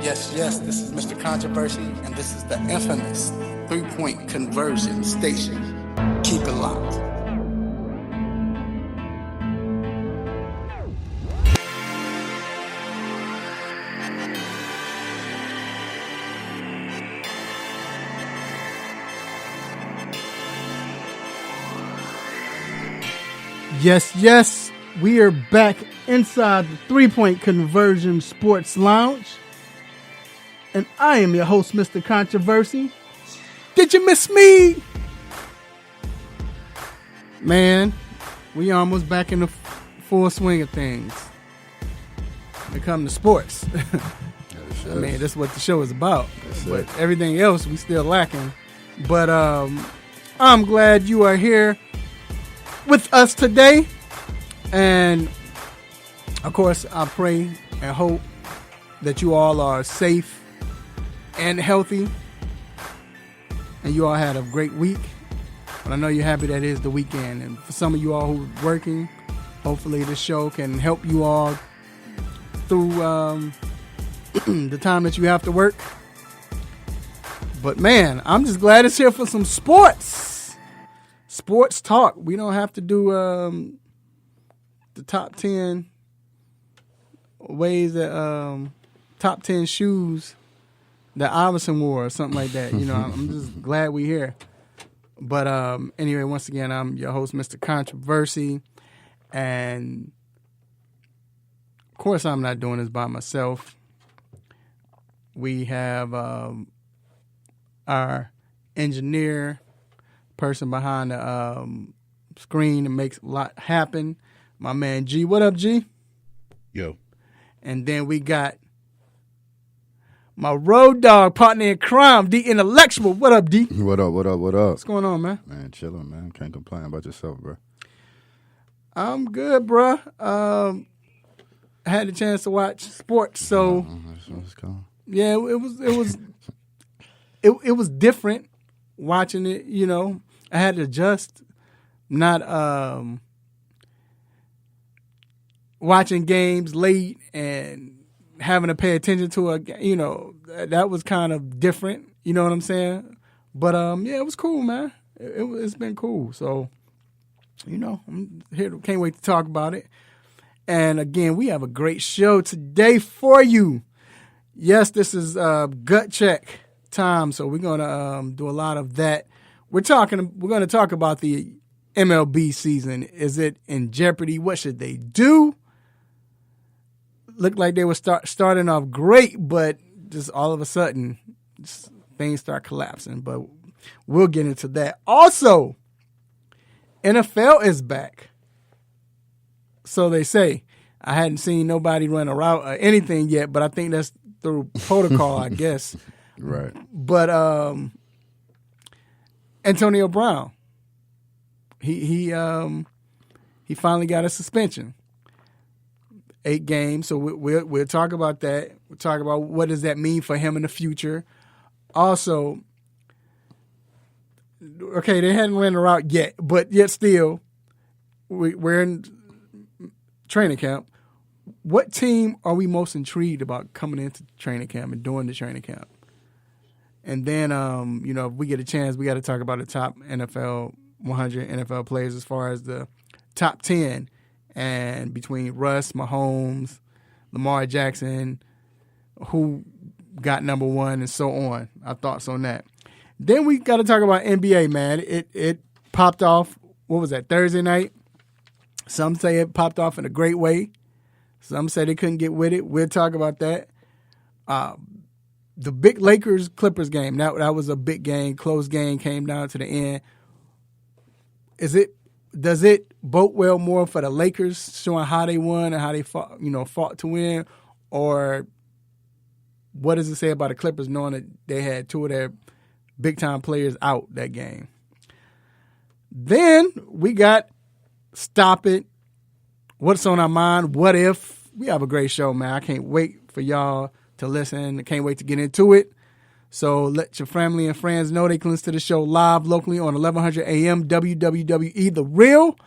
Yes, this is Mr. Controversy, and this is the infamous 3-point conversion station. Keep it locked. Yes, we are back inside the 3-point conversion sports lounge. And I am your host, Mr. Controversy. Did you miss me? Man, we almost back in the full swing of things. When it comes to sports. I mean, that's what the show is about. But everything else, we still lacking. But I'm glad you are here with us today. And, of course, I pray and hope that you all are safe and healthy, and you all had a great week. But I know you're happy that it is the weekend. And for some of you all who are working, hopefully this show can help you all through the time that you have to work. But man, I'm just glad it's here for some sports talk. We don't have to do the top 10 ways that top 10 shoes that Iverson wore or something like that. You know, I'm just glad we're here. But anyway, once again, I'm your host, Mr. Controversy. And, of course, I'm not doing this by myself. We have our engineer, person behind the screen that makes a lot happen, my man G. What up, G? Yo. And then we got my road dog partner in crime, D Intellectual. What up, D? What up? What's going on, man? Man, chilling, man. Can't complain about yourself, bro. I'm good, bro. I had a chance to watch sports, so That's what it's called. yeah, it was different watching it. You know, I had to adjust, not watching games late and having to pay attention to you know, that was kind of different. You know what I'm saying? But yeah, it was cool, man. It's been cool. So, you know, I'm here. Can't wait to talk about it. And again, we have a great show today for you. Yes, this is gut check time, so we're gonna do a lot of that. We're gonna talk about the MLB season. Is it in jeopardy? What should they do? Looked like they were starting off great, but just all of a sudden, things start collapsing. But we'll get into that. Also, NFL is back. So they say. I hadn't seen nobody run a route or anything yet, but I think that's through protocol, I guess. Right. But Antonio Brown, he finally got a suspension. 8 games, so we'll talk about that. We'll talk about what does that mean for him in the future. Also, okay, they hadn't ran a route yet, but yet still, we're in training camp. What team are we most intrigued about coming into training camp and during the training camp? And then, you know, if we get a chance, we got to talk about the top 100 NFL players as far as the top 10. And between Russ, Mahomes, Lamar Jackson, who got number one, and so on. Our thoughts on that. Then we got to talk about NBA, man. It popped off, what was that, Thursday night? Some say it popped off in a great way. Some say they couldn't get with it. We'll talk about that. The big Lakers-Clippers game, that was a big game, close game, came down to the end. Does it bode well more for the Lakers, showing how they won and how they fought to win, or what does it say about the Clippers knowing that they had 2 of their big-time players out that game? Then we got Stop It, What's on Our Mind, What If. We have a great show, man. I can't wait for y'all to listen. I can't wait to get into it. So let your family and friends know they can listen to the show live locally on 1100 AM WWWE The Real.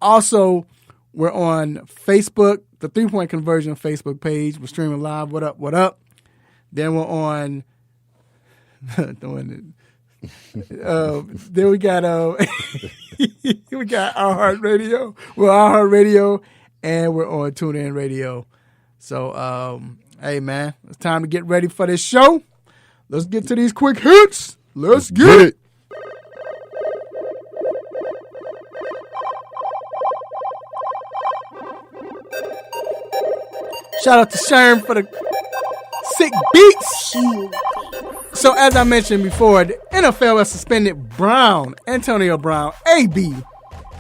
Also, we're on Facebook, the 3-Point Conversion Facebook page. We're streaming live. What up? Then we're on. Then we got we got iHeartRadio. We're on iHeartRadio, and we're on TuneIn Radio. So, hey man, it's time to get ready for this show. Let's get to these quick hits. Let's get it. Shout out to Sherman for the sick beats. So as I mentioned before, the NFL has suspended Antonio Brown, AB,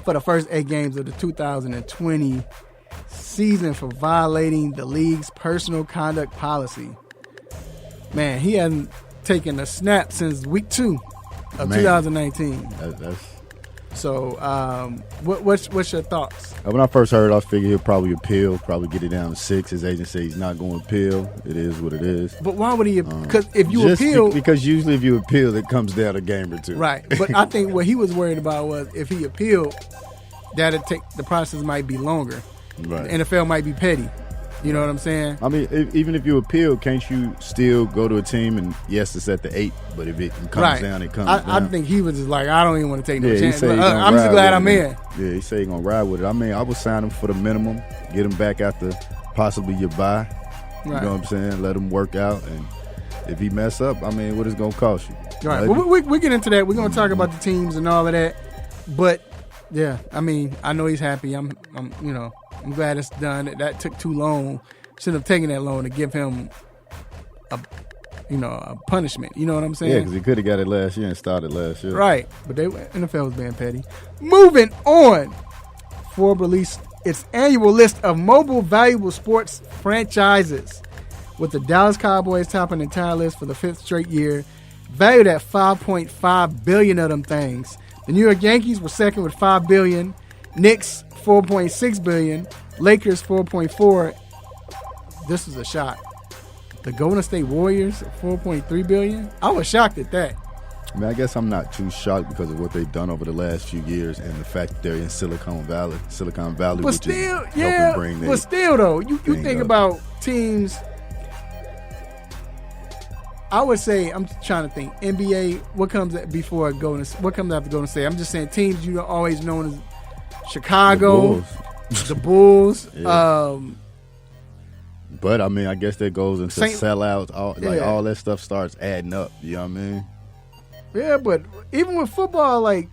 for the first 8 games of the 2020 season for violating the league's personal conduct policy. Man, he hasn't taken a snap since week 2 of 2019. So, what's your thoughts? When I first heard, I figured he'll probably appeal, probably get it down to 6. His agent says he's not going to appeal. It is what it is. But why would he? Because if you appeal, because usually if you appeal, it comes down a game or 2. Right. But I think what he was worried about was if he appealed, the process might be longer. Right. The NFL might be petty. You know what I'm saying? I mean, even if you appeal, can't you still go to a team and yes, it's at the 8, but if it comes down, it comes down. I think he was just like, I don't even want to take no chance. I'm just glad I'm in. Yeah, he said he's going to ride with it. I mean, I would sign him for the minimum, get him back after possibly your bye. You know what I'm saying? Let him work out. And if he mess up, I mean, what is it going to cost you? Right. Well, we get into that. We're going to talk about the teams and all of that. But, yeah, I mean, I know he's happy. I'm glad it's done. That took too long. Shouldn't have taken that long to give him a punishment. You know what I'm saying? Yeah, because he could have got it last year and started last year. Right. But NFL was being petty. Moving on. Forbes released its annual list of mobile valuable sports franchises, with the Dallas Cowboys topping the entire list for the 5th straight year, valued at $5.5 billion of them things. The New York Yankees were second with $5 billion. Knicks, $4.6 billion. Lakers, $4.4. This was a shock. The Golden State Warriors, $4.3 billion. I was shocked at that. I mean, I guess I'm not too shocked because of what they've done over the last few years and the fact that they're in Silicon Valley, but which still, is helping bring their but still, though, you think about teams. I would say, I'm trying to think, NBA. What comes before Golden? What comes after Golden State? I'm just saying teams you always known as Chicago, the Bulls. Yeah. But I mean, I guess that goes into sellouts. All that stuff starts adding up. You know what I mean? Yeah, but even with football, like,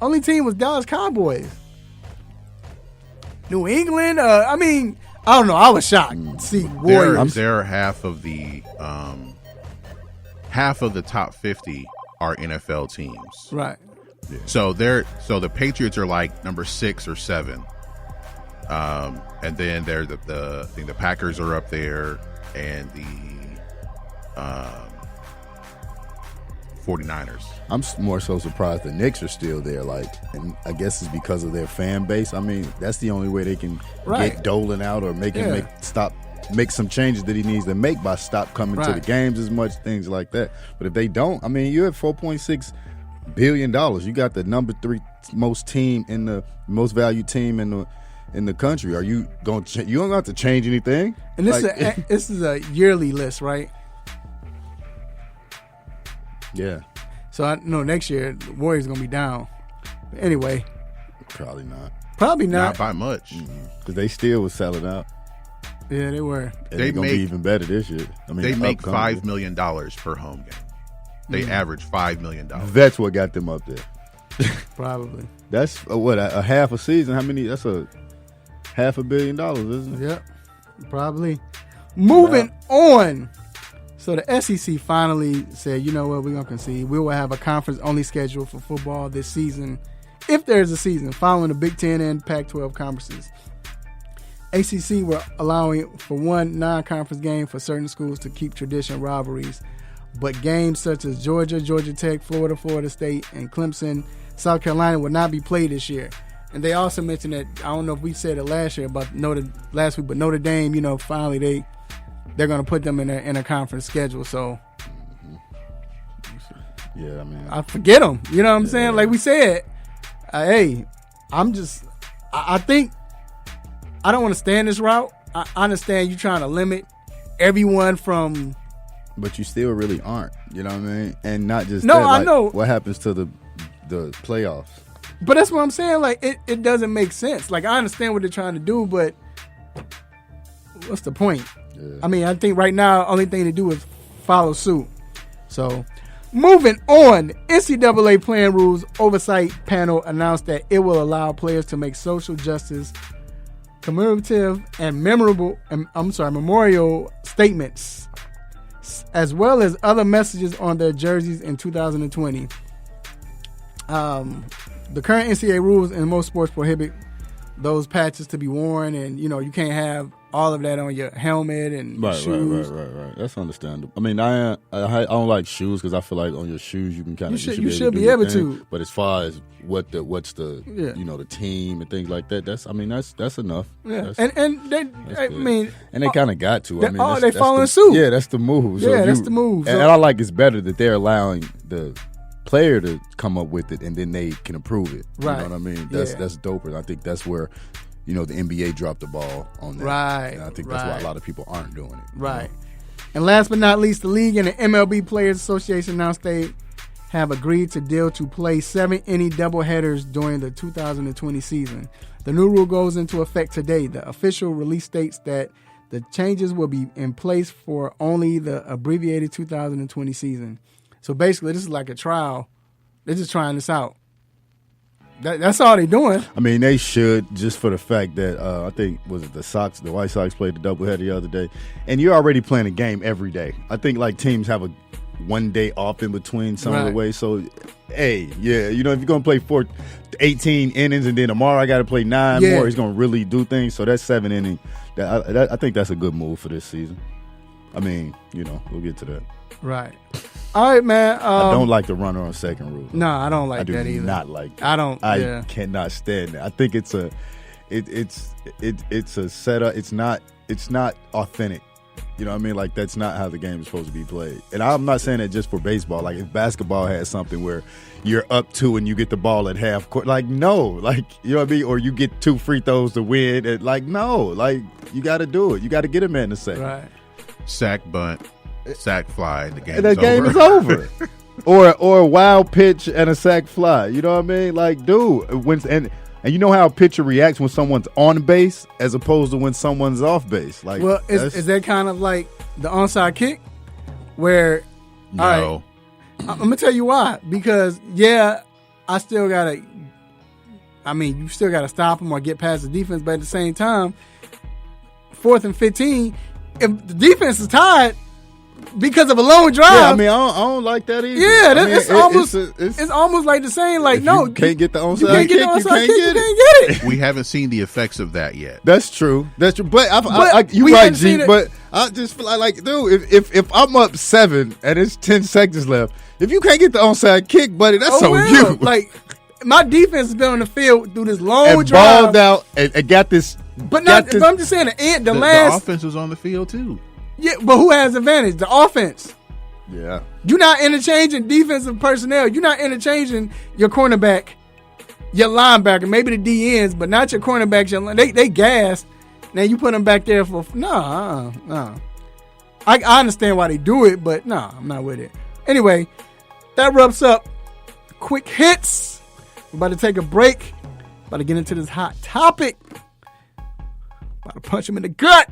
only team was Dallas Cowboys. New England. I mean, I don't know. I was shocked to see Warriors. They're half of the top 50 are NFL teams. Right. Yeah. So the Patriots are like number 6 or 7. And then there's I think the Packers are up there, and the 49ers. I'm more so surprised the Knicks are still there. And I guess it's because of their fan base. I mean, that's the only way they can get Dolan out or make some changes that he needs to make by stop coming to the games as much, things like that. But if they don't, I mean, you have $4.6 billion. You got the number 3 most valued team in the country. Are you going to you don't have to change anything? And this is a yearly list, right? Yeah. So I know next year the Warriors are going to be down. But anyway, probably not. Not by much. Because they still was selling out. Yeah, they were. And they're going to be even better this year. I mean, they make $5 million per home game. They average $5 million. That's what got them up there. Probably. That's a half a season. How many? That's a $500 million, isn't it? Yep, probably. Moving on. So the SEC finally said, you know what, we're going to concede. We will have a conference-only schedule for football this season, if there's a season, following the Big Ten and Pac-12 conferences. ACC were allowing for one non-conference game for certain schools to keep tradition rivalries, but games such as Georgia, Georgia Tech, Florida, Florida State, and Clemson, South Carolina will not be played this year. And they also mentioned that, I don't know if we said it last year about last week, but Notre Dame, finally they're going to put them in a conference schedule. So, yeah, I mean, I forget them. You know what I'm saying? Like we said, hey, I think I don't want to stand this route. I understand you trying to limit everyone from. But you still really aren't. You know what I mean? And not just No, that, I know. What happens to the playoffs? But that's what I'm saying. Like, it doesn't make sense. Like, I understand what they're trying to do, but what's the point? Yeah. I mean, I think right now, only thing to do is follow suit. So, moving on, NCAA Playing Rules Oversight Panel announced that it will allow players to make social justice, commemorative, and memorial statements, as well as other messages on their jerseys in 2020. The current NCAA rules in most sports prohibit those patches to be worn, and you can't have all of that on your helmet and shoes. Right. That's understandable. I mean, I don't like shoes because I feel like on your shoes you can kind of you should be able to. But as far as what's the the team and things like that, that's enough. Yeah, that's and they kind of got to. They following suit. Yeah, that's the move. Yeah, that's the move. And I like it's better that they're allowing the player to come up with it and then they can approve it. You know what I mean? That's doper. I think that's where the NBA dropped the ball on that. Right. And I think that's why a lot of people aren't doing it. Right. And last but not least, the league and the MLB Players Association announced they have agreed to deal to play 7 inning doubleheaders during the 2020 season. The new rule goes into effect today. The official release states that the changes will be in place for only the abbreviated 2020 season. So basically, this is like a trial. They're just trying this out. That's all they're doing. I mean, they should, just for the fact that I think, was it the White Sox played the doubleheader the other day, and you're already playing a game every day. I think like teams have a 1 day off in between some of the way. So, hey, if you're gonna play 18 innings and then tomorrow I got to play 9 more, he's gonna really do things. So that's 7 innings. I think that's a good move for this season. I mean, we'll get to that. Right. All right, man. I don't like the runner on second rule. No, I don't like that either. I do not like that. I don't. I cannot stand that. I think it's a setup. It's not authentic. You know what I mean? Like, that's not how the game is supposed to be played. And I'm not saying that just for baseball. Like, if basketball has something where you're up 2 and you get the ball at half court, like, no. Like, you know what I mean? Or you get 2 free throws to win. And, like, no. Like, you got to do it. You got to get a man to say. Right. Sack bunt. Sack fly, the game is over. or a wild pitch and a sack fly. You know what I mean? Like, dude, and you know how a pitcher reacts when someone's on base as opposed to when someone's off base. Like, well, is that kind of like the onside kick? Where no, all right, I'm gonna tell you why. Because I still gotta. I mean, you still gotta stop them or get past the defense, but at the same time, 4th and 15, if the defense is tied because of a long drive. Yeah, I mean, I don't like that either. Yeah, it's almost like the same. Like, you can't get the onside kick, you can't get it. We haven't seen the effects of that yet. That's true. But you're right, G. But I just feel like, dude, if I'm up 7 and it's 10 seconds left, if you can't get the onside kick, buddy, that's on you. Like, my defense has been on the field through this long and drive, balled out and got this. But I'm just saying the offense was on the field too. Yeah, but who has advantage? The offense. Yeah. You're not interchanging defensive personnel. You're not interchanging your cornerback, your linebacker, maybe the DNs, but not your cornerbacks. They gassed. Now you put them back there for no. I understand why they do it, but no, I'm not with it. Anyway, that wraps up quick hits. We're about to take a break. About to get into this hot topic. About to punch him in the gut.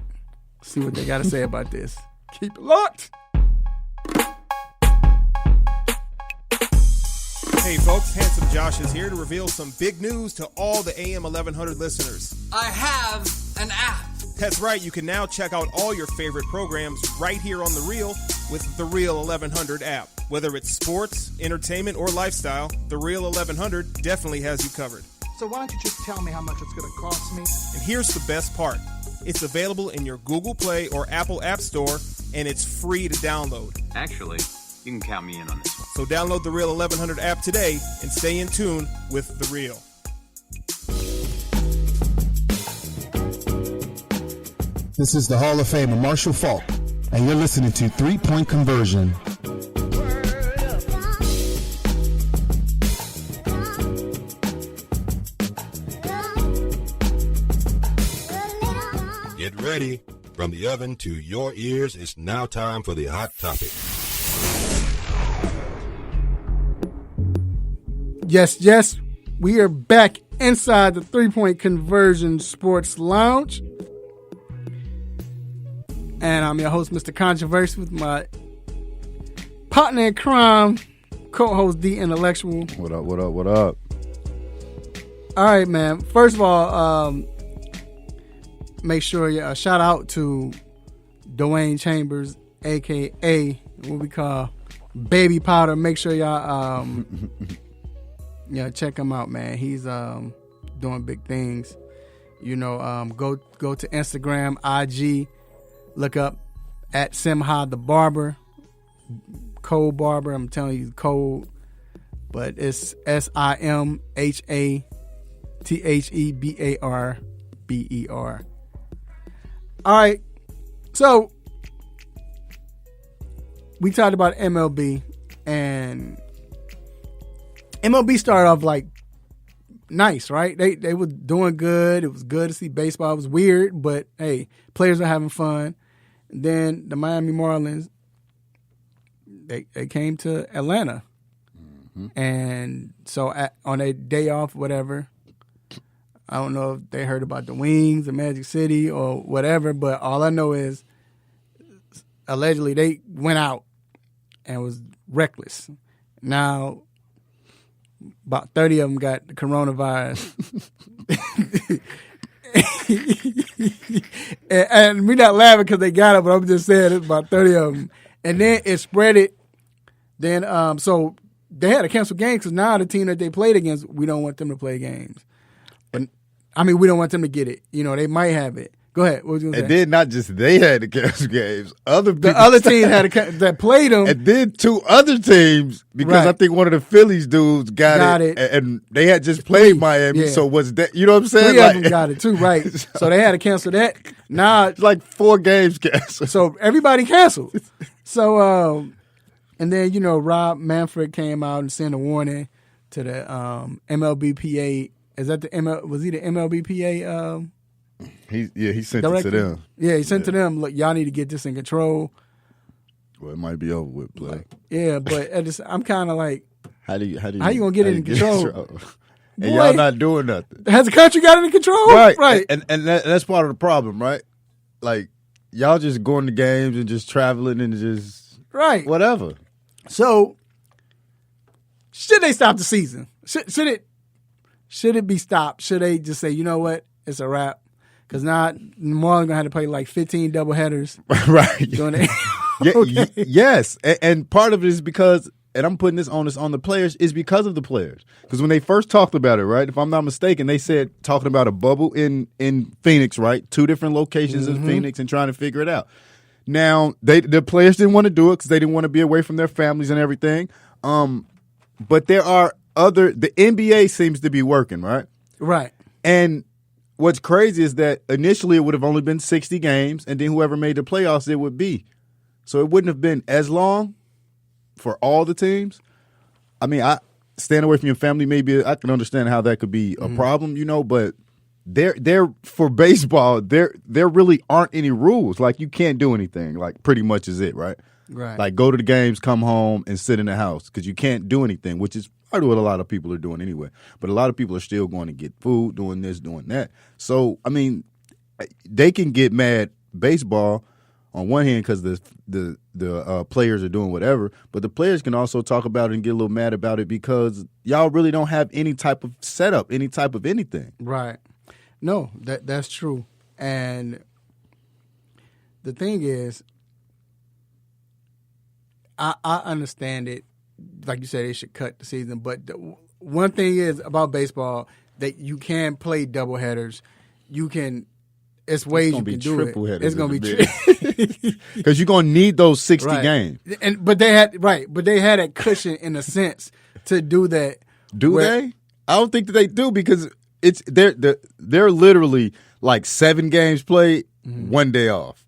See what they got to say about this. Keep it locked. Hey folks, Handsome Josh is here to reveal some big news to all the AM 1100 listeners. I have an app. That's right, you can now check out all your favorite programs right here on The Real with the Real 1100 app. Whether it's sports, entertainment, or lifestyle, the Real 1100 definitely has you covered. So why don't you just tell me how much it's going to cost me? And here's the best part. It's available in your Google Play or Apple App Store, and it's free to download. Actually, you can count me in on this one. So download the Real 1100 app today and stay in tune with The Real. This is the Hall of Famer, Marshall Faulk, and you're listening to 3 Point Conversion. Get ready. From the oven to your ears, it's now time for the Hot Topic. Yes, we are back inside the 3-Point Conversion Sports Lounge. And I'm your host, Mr. Controversy, with my partner in crime, co-host The Intellectual. What up? All right, man. First of all, make sure you shout out to Dwayne Chambers, a.k.a. what we call Baby Powder. Make sure y'all check him out, man. He's doing big things. You know, go to Instagram, IG, look up at Simha the Barber, Code Barber. I'm telling you, code, but it's SIMHATHEBARBER. All right, so we talked about MLB, and MLB started off like nice, right? They were doing good. It was good to see baseball. It was weird, but hey, players are having fun. And then the Miami Marlins, they came to Atlanta, and so on a day off, whatever. I don't know if they heard about the Wings, the Magic City, or whatever, but all I know is allegedly they went out and was reckless. Now, about 30 of them got the coronavirus. and we're not laughing because they got it, but I'm just saying it's about 30 of them. And then it spread it. Then, so they had to cancel games because now the team that they played against, we don't want them to play games. We don't want them to get it. You know, they might have it. Go ahead. What was you going to say? And then not just they had to cancel games. The other team had that played them. And then 2 other teams, because I think one of the Phillies dudes got it. And they had just played Miami. Yeah. So was that, you know what I'm saying? 3 of them got it too, right. So they had to cancel that. Now it's like 4 games canceled. So everybody canceled. So, and then, you know, Rob Manfred came out and sent a warning to the MLBPA. Is that was he the MLBPA? He sent director? it to them. Yeah, he sent to them. Look, y'all need to get this in control. Well, it might be over with, play. Yeah, but I'm kind of like, how you gonna get it in control? And y'all not doing nothing. Has the country got it in control? Right. And that's part of the problem, right? Like y'all just going to games and just traveling and just whatever. So should they stop the season? Should it be stopped? Should they just say, you know what, it's a wrap? Because now the Marlins gonna have to play like 15 doubleheaders, right? Yes, and part of it is because, and I'm putting this on the players, is because of the players. Because when they first talked about it, right, if I'm not mistaken, they said talking about a bubble in Phoenix, right, 2 different locations in Phoenix, and trying to figure it out. Now the players didn't want to do it because they didn't want to be away from their families and everything. But there are the NBA seems to be working, right? Right. And what's crazy is that initially it would have only been 60 games, and then whoever made the playoffs it would be. So it wouldn't have been as long for all the teams. I mean, staying away from your family, maybe I can understand how that could be a problem, you know, but there for baseball, there really aren't any rules. Like you can't do anything, like pretty much is it, right? Right. Like go to the games, come home, and sit in the house because you can't do anything, which is part of what a lot of people are doing anyway. But a lot of people are still going to get food, doing this, doing that. So, I mean, they can get mad baseball on one hand because the players are doing whatever, but the players can also talk about it and get a little mad about it because y'all really don't have any type of setup, any type of anything. Right. No, that's true. And the thing is, I understand it. Like you said, they should cut the season. But the one thing is about baseball that you can play doubleheaders. You can. It's ways you can do it. It's going to be because you're going to need those 60 games. But they had that cushion in a sense to do that. Do they? I don't think that they do because they're literally like 7 games played, 1 day off.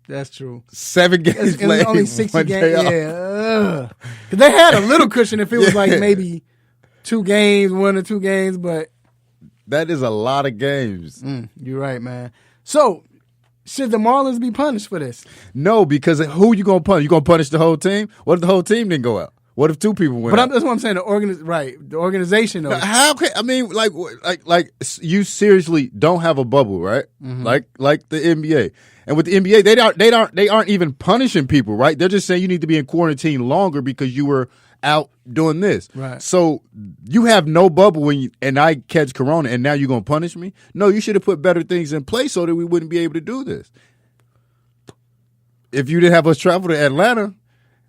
That's true. 7 games played, only 60 games. Yeah, because they had a little cushion if it was like maybe 2 games, 1 or 2 games, but that is a lot of games. You're right, man. So Should the Marlins be punished for this? No, because who you gonna punish? You gonna punish the whole team? What if the whole team didn't go out? What if 2 people went out? That's what I'm saying. The organization. Though. How can like you seriously don't have a bubble, right? Mm-hmm. Like the NBA, and with the NBA, they aren't even punishing people, right? They're just saying you need to be in quarantine longer because you were out doing this. Right. So you have no bubble and I catch corona, and now you're gonna punish me? No, you should have put better things in place so that we wouldn't be able to do this. If you didn't have us travel to Atlanta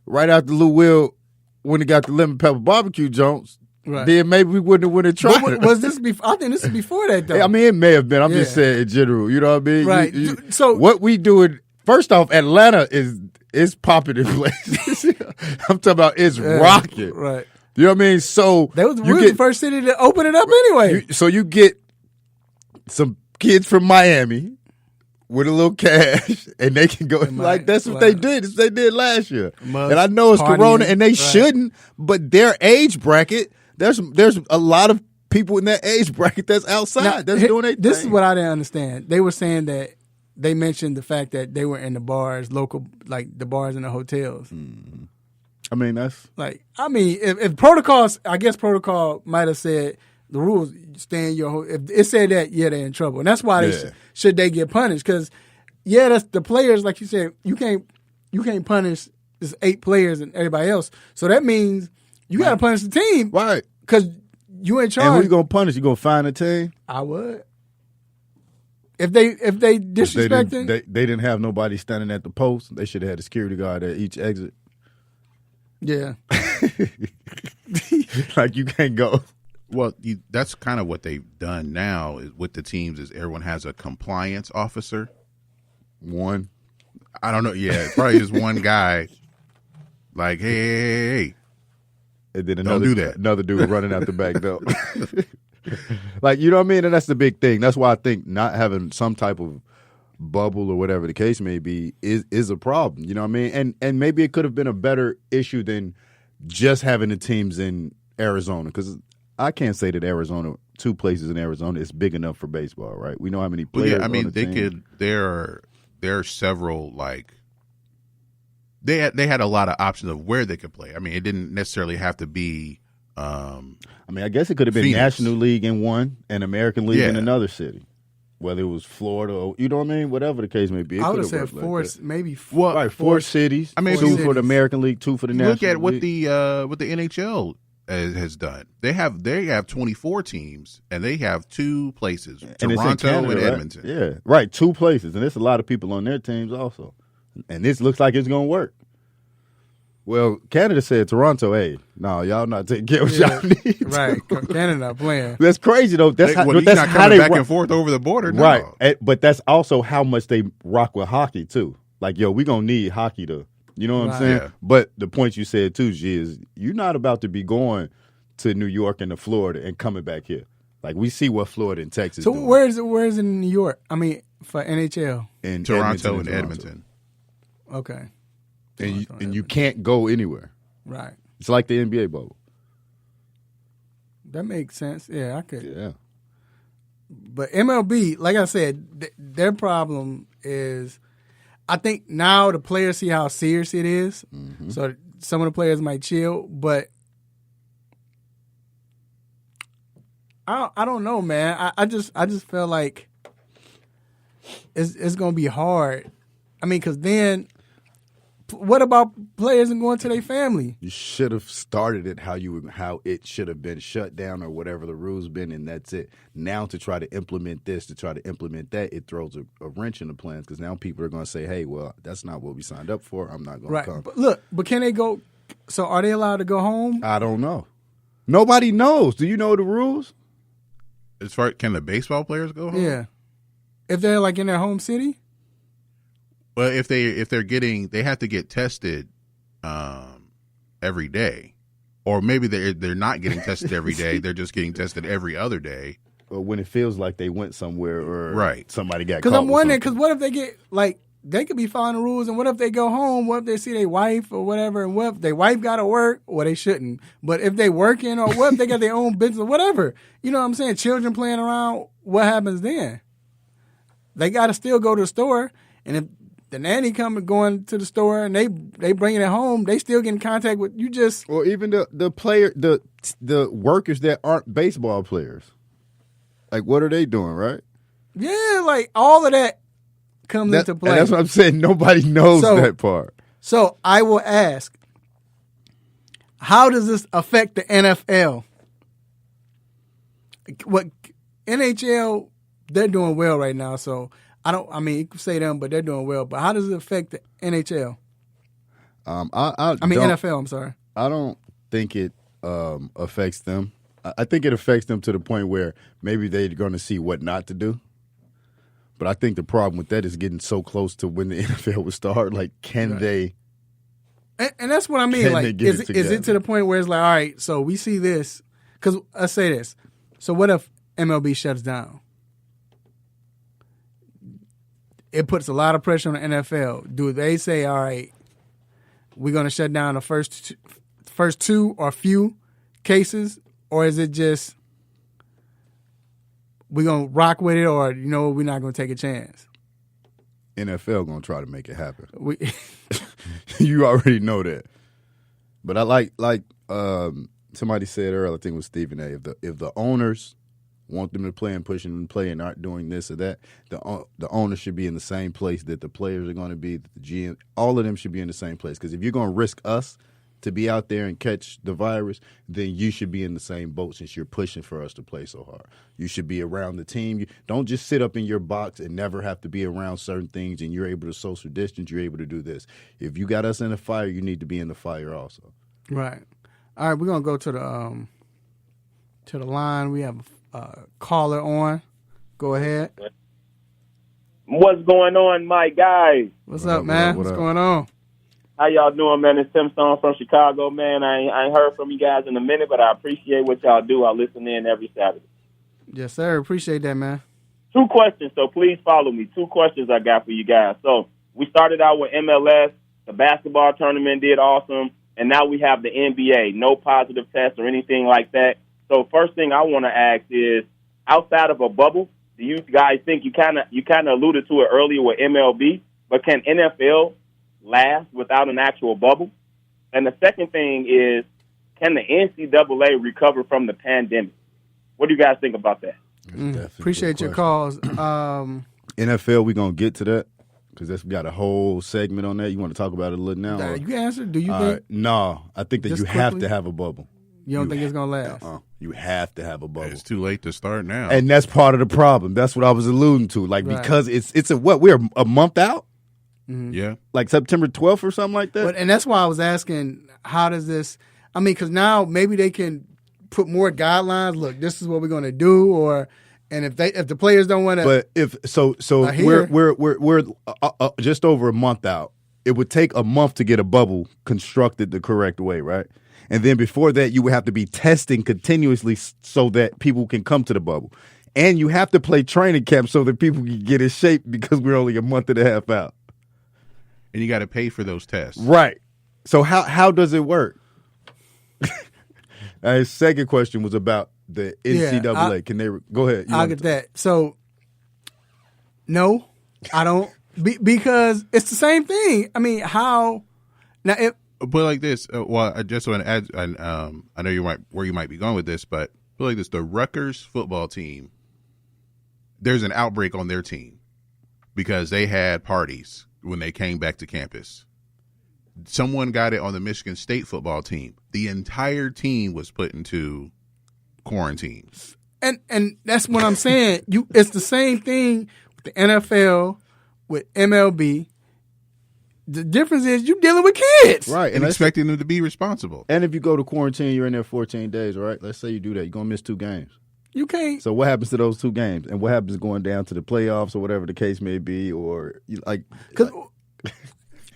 right after Lou Will. When he got the lemon pepper barbecue Jones, right. Then maybe we wouldn't have tried it. Was this before? I think this is before that, though. I mean, it may have been. I'm just saying in general. You know what I mean? Right. So what we doing? First off, Atlanta is popping in place. I'm talking about it's rocking. Right. You know what I mean? So we was the first city to open it up anyway. So you get some kids from Miami with a little cash, and they can go that's what they did. That's what they did last year. And I know it's corona, and they shouldn't, but their age bracket, there's a lot of people in that age bracket that's outside that's doing their thing. This is what I didn't understand. They were saying that they mentioned the fact that they were in the bars, local, like the bars in the hotels. Mm-hmm. I mean, that's if protocols, I guess protocol might have said the rules stay in your. If it said that, they're in trouble, and that's why they should they get punished. Because that's the players, like you said, you can't punish just 8 players and everybody else. So that means you got to punish the team, right? Because you in charge. And who you gonna punish? You gonna fine the team? I would. If they disrespecting, they didn't have nobody standing at the post. They should have had a security guard at each exit. Yeah, like you can't go. Well, that's kind of what they've done now is with the teams is everyone has a compliance officer. One. I don't know. Yeah, probably just one guy. Like, hey. And then don't do that. Another dude running out the back door. Like, you know what I mean? And that's the big thing. That's why I think not having some type of bubble or whatever the case may be is a problem. You know what I mean? And maybe it could have been a better issue than just having the teams in Arizona, because I can't say that Arizona, 2 places in Arizona, is big enough for baseball, right? We know how many players. Well, yeah, I mean, they team. There are several they had a lot of options of where they could play. I mean, it didn't necessarily have to be. I guess it could have been Phoenix. National League in one and American League in another city, whether it was Florida or you know what I mean, whatever the case may be. I would have said 4, maybe 4 cities. I mean, 2 for the American League, 2 for the National League. Look at what the NHL has done. They have 24 teams and they have 2 places, Toronto Canada, and right? Edmonton. Yeah, right, 2 places, and there's a lot of people on their teams also. And this looks like it's going to work. Well, Canada said Toronto, hey, no, y'all not taking care of what y'all need. Right, Canada not playing. That's crazy though. That's not coming back and forth over the border, no. Right? But that's also how much they rock with hockey too. Like, we gonna need hockey to, you know what I'm saying? Yeah. But the point you said too, G, is you're not about to be going to New York and to Florida and coming back here. Like, we see what Florida and Texas. So doing. where's in New York? I mean, for NHL in Toronto and Edmonton. Okay. And you can't go anywhere. Right. It's like the NBA bubble. That makes sense. Yeah, I could. Yeah. But MLB, like I said, their problem is, I think now the players see how serious it is. Mm-hmm. So some of the players might chill, but I don't know, man. I just feel like it's gonna be hard. I mean, because then. What about players and going to their family? You should have started it how it should have been shut down or whatever the rules been, and that's it. Now to try to implement this, to try to implement that, it throws a wrench in the plans because now people are going to say, "Hey, well, that's not what we signed up for. I'm not going to come." But can they go? So are they allowed to go home? I don't know. Nobody knows. Do you know the rules? As far can the baseball players go home? Yeah, if they're like in their home city. Well, if they're they have to get tested every day, or maybe they're not getting tested every day. They're just getting tested every other day. Or when it feels like they went somewhere, or somebody got caught. Because I'm wondering, because what if they get they could be following the rules, and what if they go home? What if they see their wife or whatever, and what if their wife got to work? Well, they shouldn't. But if they working, or what if they got their own business, or whatever? You know what I'm saying? Children playing around. What happens then? They got to still go to the store. And if the nanny going to the store and they bringing it home, they still get in contact with you. Or even the player, the workers that aren't baseball players. Like, what are they doing, right? Yeah, like all of that comes into play. And that's what I'm saying. Nobody knows that part. So I will ask, how does this affect the NFL? What NHL, they're doing well right now. So you can say them, but they're doing well. But how does it affect the NHL? NFL, I'm sorry. I don't think it affects them. I think it affects them to the point where maybe they're going to see what not to do. But I think the problem with that is getting so close to when the NFL would start. Like, can they? And that's what I mean. Like, is it to the point where it's like, all right, so we see this? Because let's say this. So what if MLB shuts down? It puts a lot of pressure on the NFL. Do they say, all right, we're going to shut down the first two or few cases? Or is it just we're going to rock with it, or, we're not going to take a chance? NFL going to try to make it happen. You already know that. But I like somebody said earlier, I think it was Stephen A., if the owners want them to play and pushing them to play and aren't doing this or that, the owners should be in the same place that the players are going to be, that the GM, all of them should be in the same place. Because if you're going to risk us to be out there and catch the virus, then you should be in the same boat since you're pushing for us to play so hard. You should be around the team. You don't just sit up in your box and never have to be around certain things, and you're able to social distance, you're able to do this. If you got us in the fire, you need to be in the fire also. Right. All right, we're going to go to the line. We have a caller on. Go ahead. What's going on, my guys? What's up, man? What's going on? How y'all doing, man? It's Tim Stone from Chicago, man. I ain't heard from you guys in a minute, but I appreciate what y'all do. I listen in every Saturday. Yes, sir. Appreciate that, man. 2 questions, so please follow me. 2 questions I got for you guys. So we started out with MLS. The basketball tournament did awesome, and now we have the NBA. No positive tests or anything like that. So first thing I want to ask is, outside of a bubble, do you guys think you kind of alluded to it earlier with MLB, but can NFL last without an actual bubble? And the second thing is, can the NCAA recover from the pandemic? What do you guys think about that? Appreciate your calls. NFL, we're going to get to that because we got a whole segment on that. You want to talk about it a little now? You answer. Do you think? No, I think that you have to have a bubble. You don't think it's going to last? You have to have a bubble. It's too late to start now. And that's part of the problem. That's what I was alluding to. Like, because it's we're a month out? Mm-hmm. Yeah. Like September 12th or something like that? And that's why I was asking, how does this, because now maybe they can put more guidelines. Look, this is what we're going to do, and if the players don't want to. But we're just over a month out. It would take a month to get a bubble constructed the correct way, right? And then before that, you would have to be testing continuously so that people can come to the bubble. And you have to play training camp so that people can get in shape because we're only a month and a half out. And you got to pay for those tests. Right. So how does it work? His second question was about the NCAA. Can they go ahead? I'll get that. So, no, I don't, because it's the same thing. How now? But like this, I just want to add. I know where you might be going with this, but like this, the Rutgers football team. There's an outbreak on their team because they had parties when they came back to campus. Someone got it on the Michigan State football team. The entire team was put into quarantine. And that's what I'm saying. It's the same thing with the NFL, with MLB. The difference is you're dealing with kids. Right. And expecting them to be responsible. And if you go to quarantine, you're in there 14 days, right? Let's say you do that. You're going to miss 2 games. You can't. So what happens to those 2 games? And what happens going down to the playoffs or whatever the case may be? Or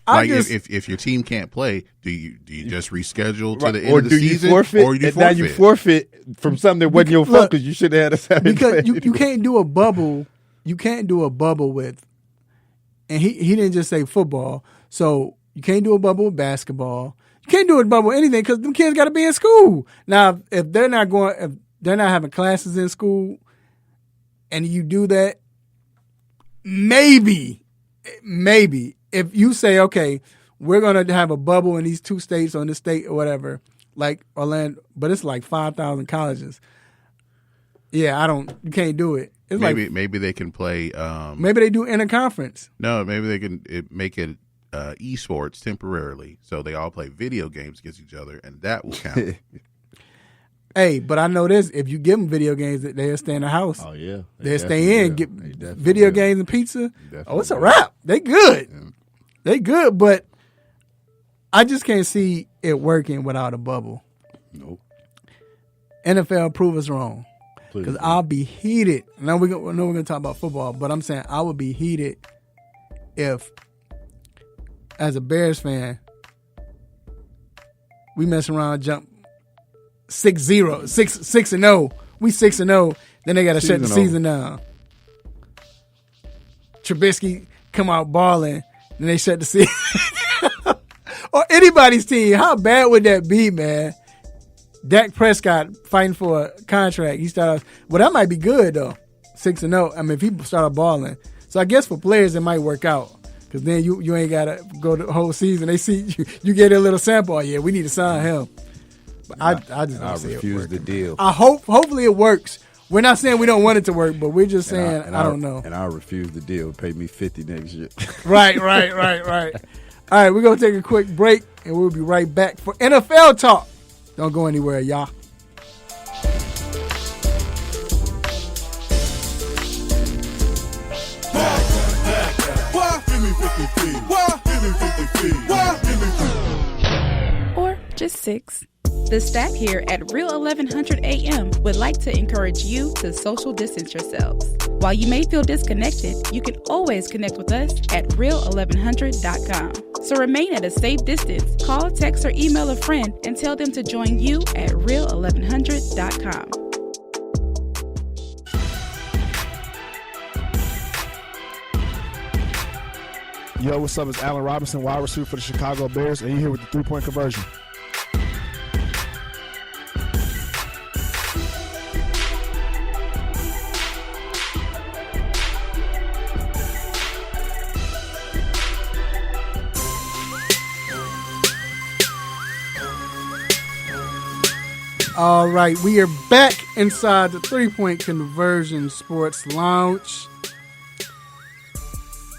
if your team can't play, do you just reschedule to the end of the season? Or do you forfeit from something that wasn't your fault because you should have had us having because you can't do a bubble. You can't do a bubble with, and he didn't just say football. So you can't do a bubble with basketball. You can't do a bubble with anything because them kids got to be in school. Now, if they're not having classes in school, and you do that, maybe maybe if you say, okay, we're going to have a bubble in these 2 states or in this state or whatever, like Orlando, but it's like 5,000 colleges. Yeah, you can't do it. It's maybe they can play. Maybe they do interconference. No, maybe they can make it esports temporarily, so they all play video games against each other, and that will count. Hey, but I know this: if you give them video games, they'll stay in the house. Oh yeah, they'll stay in, get video games and pizza. Oh, it's a wrap. They good. Yeah. They good, but I just can't see it working without a bubble. Nope. NFL, prove us wrong. Because I'll be heated. Now we're gonna talk about football, but I'm saying I would be heated if, as a Bears fan, we mess around, jump 6-0, 6-0. We 6-0. Then they got to shut the season down. Trubisky come out balling, then they shut the season. Or anybody's team. How bad would that be, man? Dak Prescott fighting for a contract. He started. Well, that might be good though. 6-0. I mean, if he started balling, so I guess for players it might work out because then you ain't gotta go the whole season. They see you get a little sample. Oh, yeah, we need to sign him. But I just don't see it refuse the deal. Hopefully it works. We're not saying we don't want it to work, but we're just saying I don't know. And I refuse the deal. Pay me $50 next year. Right. All right, we're gonna take a quick break and we'll be right back for NFL talk. Don't go anywhere, y'all. Or just 6. The staff here at Real 1100 AM would like to encourage you to social distance yourselves. While you may feel disconnected, you can always connect with us at real1100.com. So remain at a safe distance. Call, text, or email a friend and tell them to join you at real1100.com. Yo, what's up? It's Allen Robinson, wide receiver for the Chicago Bears, and you're here with the 3-point conversion. All right, we are back inside the 3-point conversion sports lounge.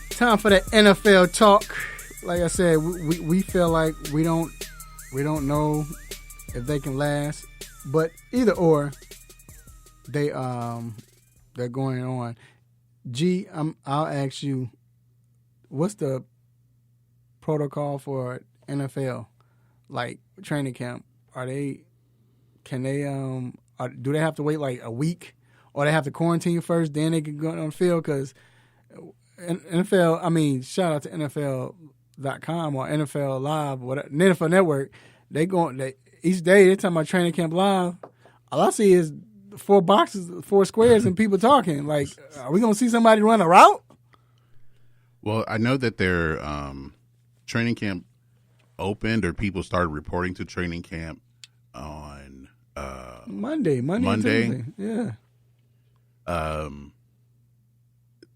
Time for the NFL talk. Like I said, we feel like we don't know if they can last, but either or, they're going on. G, I'll ask you, what's the protocol for NFL, like training camp? Do they have to wait like a week, or they have to quarantine first, then they can go on the field? Because NFL, I mean, shout out to NFL.com or NFL Live, or whatever, the NFL Network. Each day they're talking about training camp live. All I see is 4 boxes, 4 squares, and people talking. Like, are we gonna see somebody run a route? Well, I know that their training camp opened, or people started reporting to training camp on Monday, Tuesday. Yeah.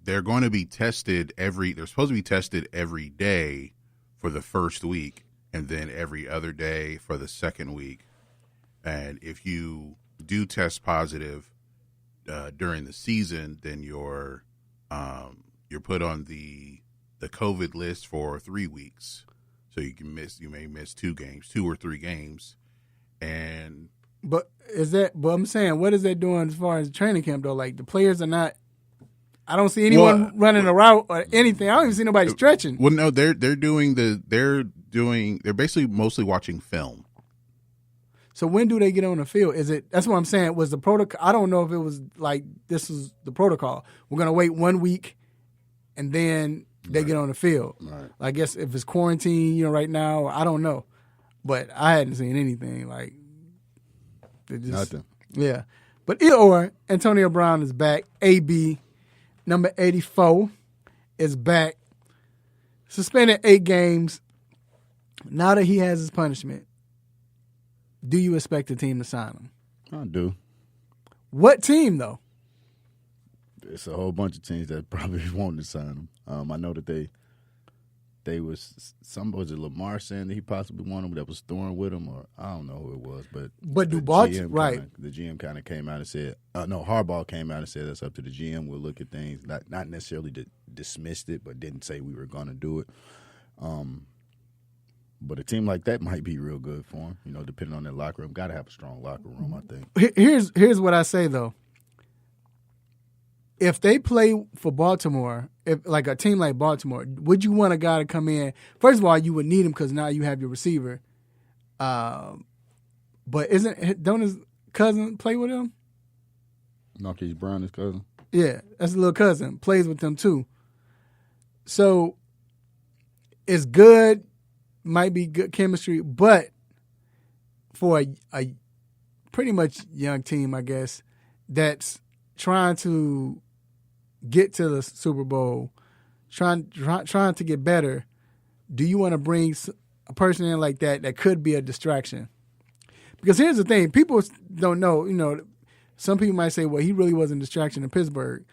They're going to be tested they're supposed to be tested every day for the first week, and then every other day for the second week. And if you do test positive during the season, then you're put on the COVID list for 3 weeks. So you may miss 2 or 3 games. But I'm saying, what is that doing as far as training camp though? Like, the players are not. I don't see anyone running a route or anything. I don't even see nobody stretching. Well, no, they're basically mostly watching film. So when do they get on the field? That's what I'm saying. Was the protocol? I don't know if it was like this is the protocol. We're gonna wait 1 week, and then they get on the field. Right. I guess if it's quarantine, right now, I don't know, but I hadn't seen anything like. Nothing. Yeah. But either or, Antonio Brown is back. AB, number 84, is back. Suspended 8 games. Now that he has his punishment, do you expect the team to sign him? I do. What team, though? It's a whole bunch of teams that probably want to sign him. I know that they was it Lamar saying that he possibly wanted him that was throwing with him, or I don't know who it was, but do Baltimore right? The GM kind of came out and said, no, Harbaugh came out and said that's up to the GM. We'll look at things, not necessarily dismissed it, but didn't say we were going to do it. But a team like that might be real good for him, depending on their locker room. Got to have a strong locker room, I think. Here's what I say though. If they play for Baltimore, like a team like Baltimore, would you want a guy to come in? First of all, you would need him because now you have your receiver. But don't his cousin play with him? Marquise Brown, his cousin. Yeah, that's a little cousin. Plays with them too. So it's good, might be good chemistry, but for a pretty much young team, I guess, that's trying to get to the Super Bowl, trying to get better, do you want to bring a person in like that could be a distraction? Because here's the thing, people don't know, some people might say, well, he really wasn't a distraction in Pittsburgh.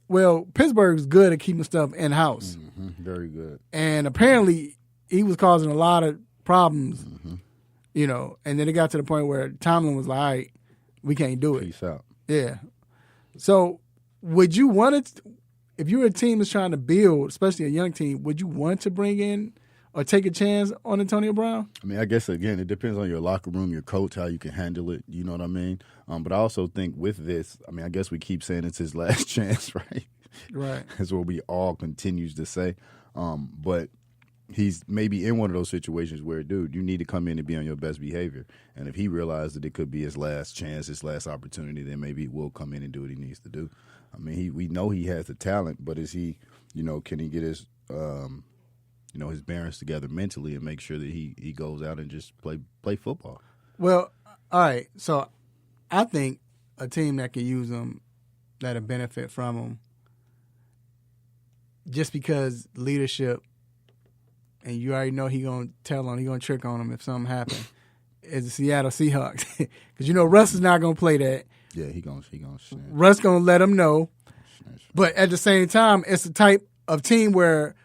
Well, Pittsburgh's good at keeping stuff in-house. Mm-hmm. Very good. And apparently he was causing a lot of problems, and then it got to the point where Tomlin was like, all right, we can't do it. Peace out. Yeah. So would you want it, if you're a team that's trying to build, especially a young team, would you want to bring in or take a chance on Antonio Brown? I mean, I guess, again, it depends on your locker room, your coach, how you can handle it. You know what I mean? But I also think with this, I mean, I guess we keep saying it's his last chance, right? Right. That's what we all continues to say. But he's maybe in one of those situations where, dude, you need to come in and be on your best behavior. And if he realized that it could be his last chance, his last opportunity, then maybe he will come in and do what he needs to do. I mean, we know he has the talent, but is he, can he get his, his bearings together mentally and make sure that he goes out and just play football? Well, all right. So I think a team that can use him, that'll benefit from him, just because leadership, and you already know he gonna trick on him if something happens, is the Seattle Seahawks. Because Russ is not gonna play that. Yeah, he gonna snitch. Russ gonna let him know. But at the same time, it's the type of team where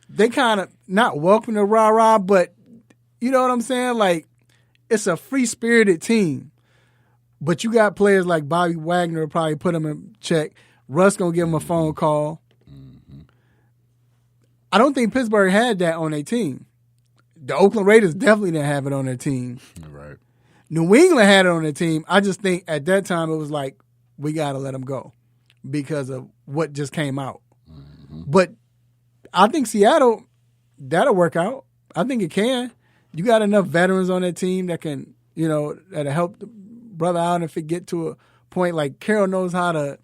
they kind of not welcome to rah-rah, but you know what I'm saying? Like, it's a free-spirited team. But you got players like Bobby Wagner probably put him in check. Russ going to give him a phone call. Mm-hmm. I don't think Pittsburgh had that on their team. The Oakland Raiders definitely didn't have it on their team. Right. New England had it on their team. I just think at that time it was like, we got to let them go because of what just came out. Mm-hmm. But I think Seattle, that'll work out. I think it can. You got enough veterans on that team that can, that'll help the brother out if it get to a point like Carroll knows how to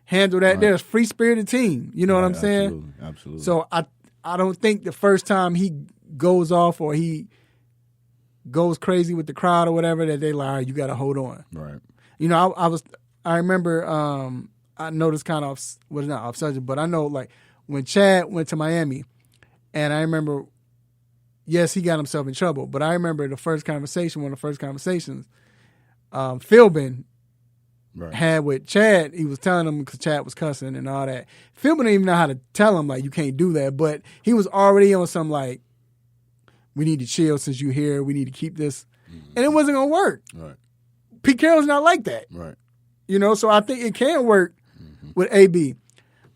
handle that. Right. They're a free-spirited team. You know what I'm saying? Absolutely. So I don't think the first time he goes off or he goes crazy with the crowd or whatever that they lie, you got to hold on. Right. I remember I know this kind of was not off subject, but I know like when Chad went to Miami, and I remember, yes, he got himself in trouble, but I remember one of the first conversations Philbin had with Chad. He was telling him because Chad was cussing and all that. Philbin didn't even know how to tell him, like, you can't do that, but he was already on some, like, we need to chill since you're here. We need to keep this. Mm-hmm. And it wasn't going to work. Right. Pete Carroll's not like that. Right. So I think it can work with AB.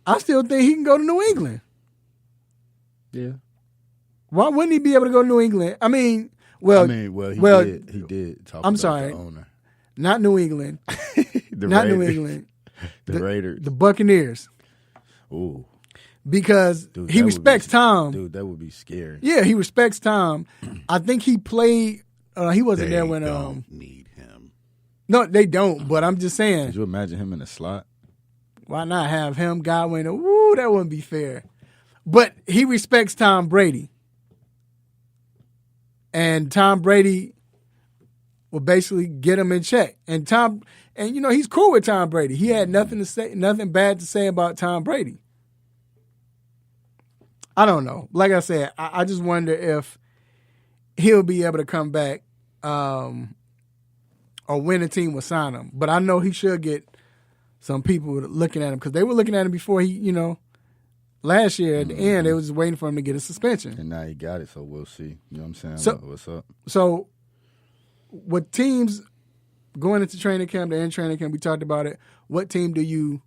I still think he can go to New England. Yeah. Why wouldn't he be able to go to New England? I mean, he did talk about the owner. Not New England. New England. The Raiders. The Buccaneers. Ooh. Because he respects Tom. Dude, that would be scary. Yeah, he respects Tom. I think he played he wasn't there when don't need him. No, they don't, but I'm just saying. Could you imagine him in the slot? Why not have him, Godwin? Ooh, that wouldn't be fair. But he respects Tom Brady. And Tom Brady will basically get him in check. And he's cool with Tom Brady. He had nothing bad to say about Tom Brady. I don't know. Like I said, I just wonder if he'll be able to come back or when a team will sign him. But I know he should get some people looking at him because they were looking at him before he, last year at the end, they was just waiting for him to get a suspension. And now he got it, so we'll see. You know what I'm saying? So, What's up? So, with teams going into training camp, the end training camp, we talked about it. What team do you?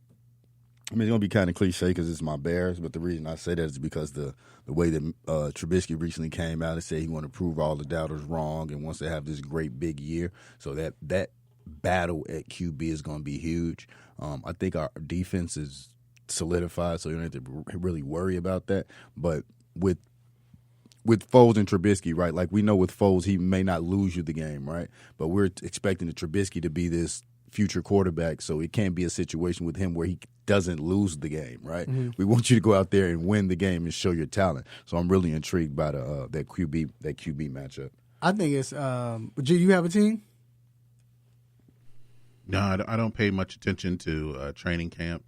I mean, it's going to be kind of cliche because it's my Bears, but the reason I say that is because the way that Trubisky recently came out and said he wanted to prove all the doubters wrong and wants to have this great big year. So that battle at QB is going to be huge. I think our defense is solidified, so you don't have to really worry about that. But with Foles and Trubisky, right, like we know with Foles, he may not lose you the game, right? But we're expecting the Trubisky to be this future quarterback, so it can't be a situation with him where he doesn't lose the game, right? Mm-hmm. We want you to go out there and win the game and show your talent. So I'm really intrigued by that QB matchup. I think it's do you have a team? No, I don't pay much attention to training camp.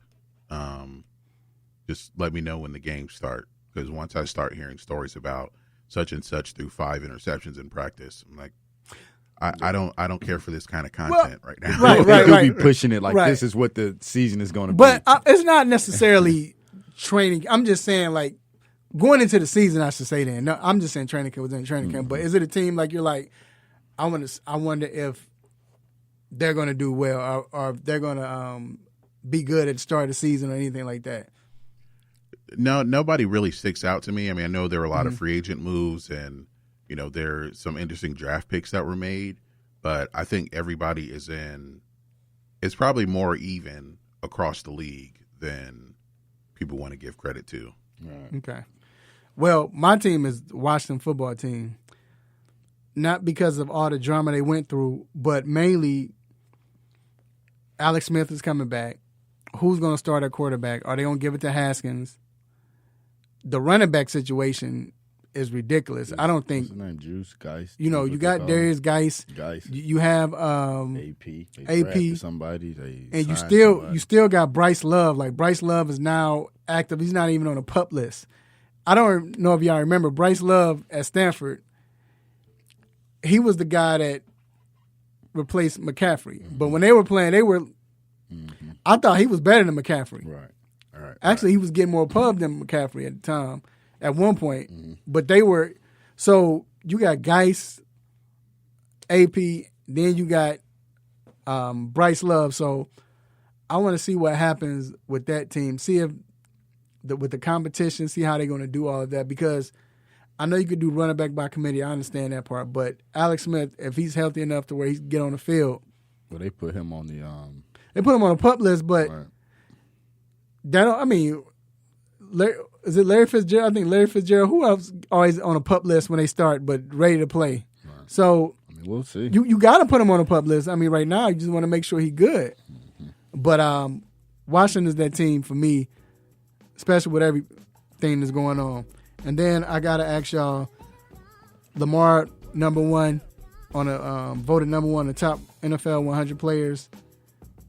Just let me know when the games start, because once I start hearing stories about such and such through 5 interceptions in practice, I'm like, I don't care for this kind of content right now. Right. They'll be pushing it like this is what the season is going to be. But it's not necessarily training. I'm just saying, like, going into the season, I should say that. No, I'm just saying training camp within training camp. But is it a team like you're like, I wonder if they're going to do well or if they're going to be good at the start of the season or anything like that? No, nobody really sticks out to me. I mean, I know there are a lot of free agent moves and, you know, there's some interesting draft picks that were made, but I think everybody it's probably more even across the league than people want to give credit to. Right. Okay. Well, my team is the Washington football team, not because of all the drama they went through, but mainly Alex Smith is coming back. Who's going to start at quarterback? Are they going to give it to Haskins? The running back situation is ridiculous. I don't think. What's his name? Juice, Geist. You know, you got Darius Geist. You have AP. Somebody. And you still got Bryce Love. Like, Bryce Love is now active. He's not even on a PUP list. I don't know if y'all remember Bryce Love at Stanford. He was the guy that replaced McCaffrey. Mm-hmm. But when they were playing, I thought he was better than McCaffrey. Right. All right. Actually, he was getting more pub than McCaffrey at the time, at one point. Mm-hmm. But they were – so you got Geist, AP, then you got Bryce Love. So I want to see what happens with that team, see if with the competition, see how they're going to do all of that, because I know you could do running back by committee. I understand that part. But Alex Smith, if he's healthy enough to where he can get on the field – well, they put him on the they put him on a PUP list, but is it Larry Fitzgerald? I think Larry Fitzgerald. Who else always on a PUP list when they start, but ready to play? Right. So we'll see. You got to put him on a PUP list. I mean, right now you just want to make sure he's good. Mm-hmm. But Washington is that team for me, especially with everything that's going on. And then I gotta ask y'all, Lamar #1 on a voted #1 the top NFL 100 players.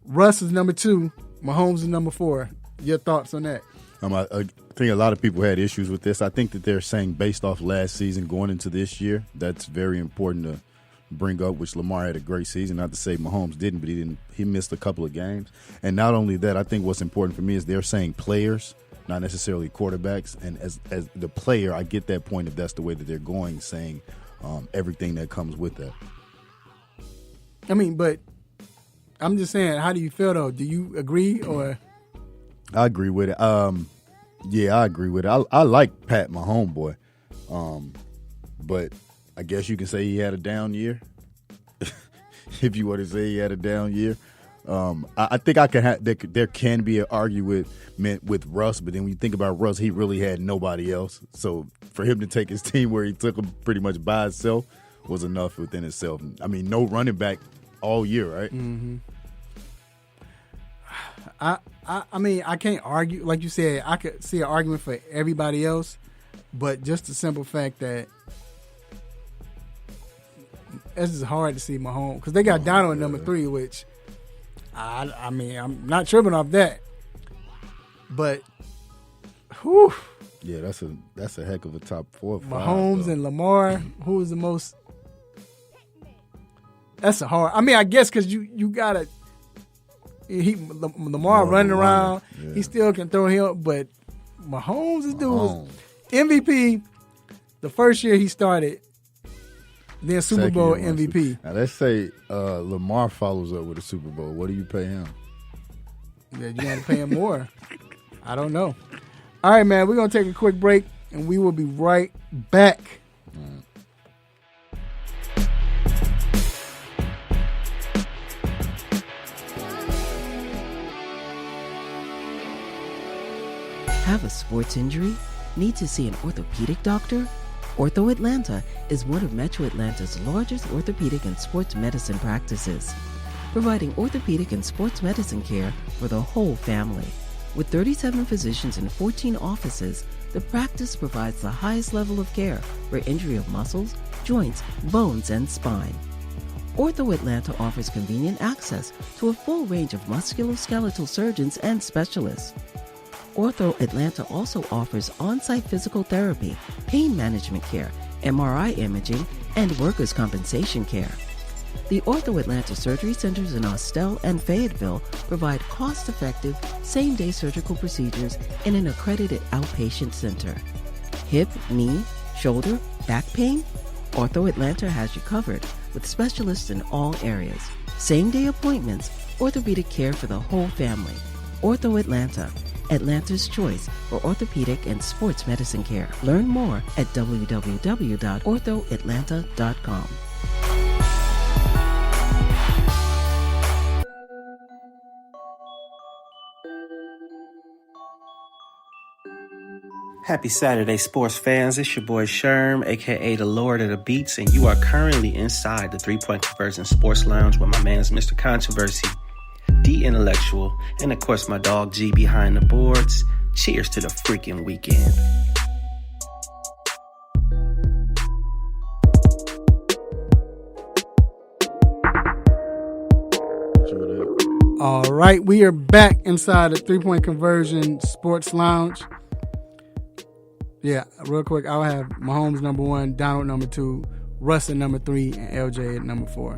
Russ is #2. Mahomes is #4. Your thoughts on that? I think a lot of people had issues with this. I think that they're saying based off last season going into this year, that's very important to bring up, which Lamar had a great season. Not to say Mahomes didn't, but he missed a couple of games. And not only that, I think what's important for me is they're saying players, not necessarily quarterbacks. And as the player, I get that point if that's the way that they're going, saying everything that comes with that. I mean, but I'm just saying, how do you feel, though? Do you agree or? I agree with it. Yeah, I agree with it. I like Pat, my homeboy. But I guess you can say he had a down year. If you want to say he had a down year. I think there can be an argument with Russ, but then when you think about Russ, he really had nobody else. So for him to take his team where he took him pretty much by himself was enough within itself. I mean, no running back all year, right? Mm-hmm. I mean, I can't argue. Like you said, I could see an argument for everybody else, but just the simple fact that it's just hard to see Mahomes because they got Donald at #3, which I mean, I'm not tripping off that. But, whew. Yeah, that's a heck of a top 4 or 5. Mahomes and Lamar, who is the most? That's a hard. I mean, I guess because you gotta. Lamar running around, he still can throw him, but Mahomes is doing MVP the first year he started, then Super Bowl MVP. Now let's say Lamar follows up with a Super Bowl. What do you pay him? Yeah, you got to pay him more. I don't know. All right, man, we're going to take a quick break, and we will be right back. Have a sports injury? Need to see an orthopedic doctor? Ortho Atlanta is one of Metro Atlanta's largest orthopedic and sports medicine practices, providing orthopedic and sports medicine care for the whole family. With 37 physicians and 14 offices, the practice provides the highest level of care for injury of muscles, joints, bones, and spine. Ortho Atlanta offers convenient access to a full range of musculoskeletal surgeons and specialists. Ortho Atlanta also offers on-site physical therapy, pain management care, MRI imaging, and workers' compensation care. The Ortho Atlanta surgery centers in Austell and Fayetteville provide cost-effective, same-day surgical procedures in an accredited outpatient center. Hip, knee, shoulder, back pain? Ortho Atlanta has you covered with specialists in all areas. Same-day appointments, orthopedic care for the whole family. Ortho Atlanta, Atlanta's choice for orthopedic and sports medicine care. Learn more at www.orthoatlanta.com. Happy Saturday, sports fans. It's your boy Sherman, a.k.a. the Lord of the Beats, and you are currently inside the 3 Point Conversion Sports Lounge with my man's Mr. Controversy, D Intellectual, and of course my dog G behind the boards. Cheers to the freaking weekend. All right, we are back inside the 3 Point Conversion Sports Lounge. Yeah, real quick, I'll have Mahomes number 1, Donald number 2, Russ at number 3, and LJ at number 4.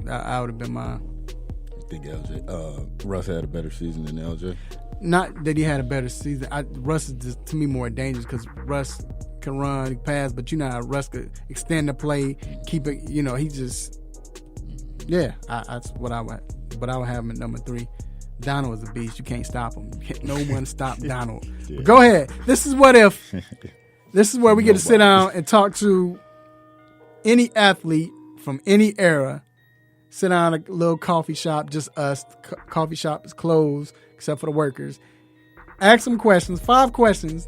That would have been mine. You think Russ had a better season than LJ? Not that he had a better season. Russ is just, to me, more dangerous because Russ can run, he pass, but you know how Russ could extend the play, keep it, he just, that's what I would. But I would have him at number 3. Donald is a beast. You can't stop him. No one stop Donald. Yeah. But go ahead. This is What If. This is where we get to sit down and talk to any athlete from any era. Sit down at a little coffee shop, just us. Coffee shop is closed except for the workers. Ask them questions, 5 questions.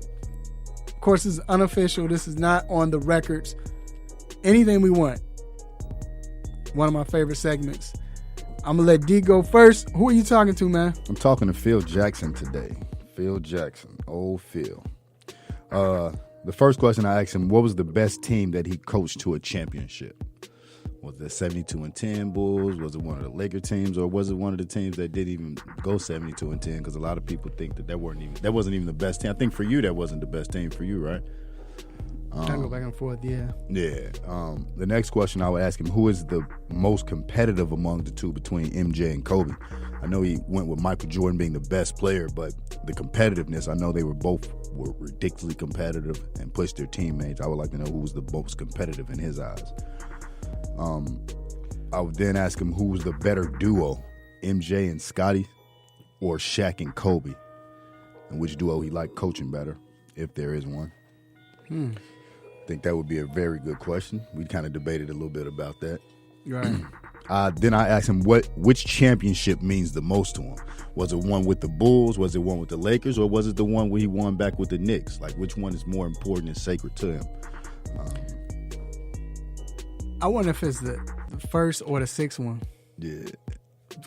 Of course, this is unofficial. This is not on the records. Anything we want. One of my favorite segments. I'm going to let D go first. Who are you talking to, man? I'm talking to Phil Jackson today. Phil Jackson. Old Phil. The first question I asked him, what was the best team that he coached to a championship? Was it 72-10 Bulls? Was it one of the Laker teams? Or was it one of the teams that didn't even go 72-10? Because a lot of people think that wasn't even the best team. I think for you, that wasn't the best team for you, right? I go back and forth, yeah. Yeah. The next question I would ask him, who is the most competitive among the two between MJ and Kobe? I know he went with Michael Jordan being the best player, but the competitiveness, I know they were ridiculously competitive and pushed their teammates. I would like to know who was the most competitive in his eyes. I would then ask him who was the better duo, MJ and Scottie or Shaq and Kobe, and which duo he liked coaching better, if there is one. I think that would be a very good question. We kind of debated a little bit about that. Right. Then I asked him which championship means the most to him. Was it one with the Bulls? Was it one with the Lakers? Or was it the one where he won back with the Knicks? Like, which one is more important and sacred to him? I wonder if it's the first or the 6th one. Yeah.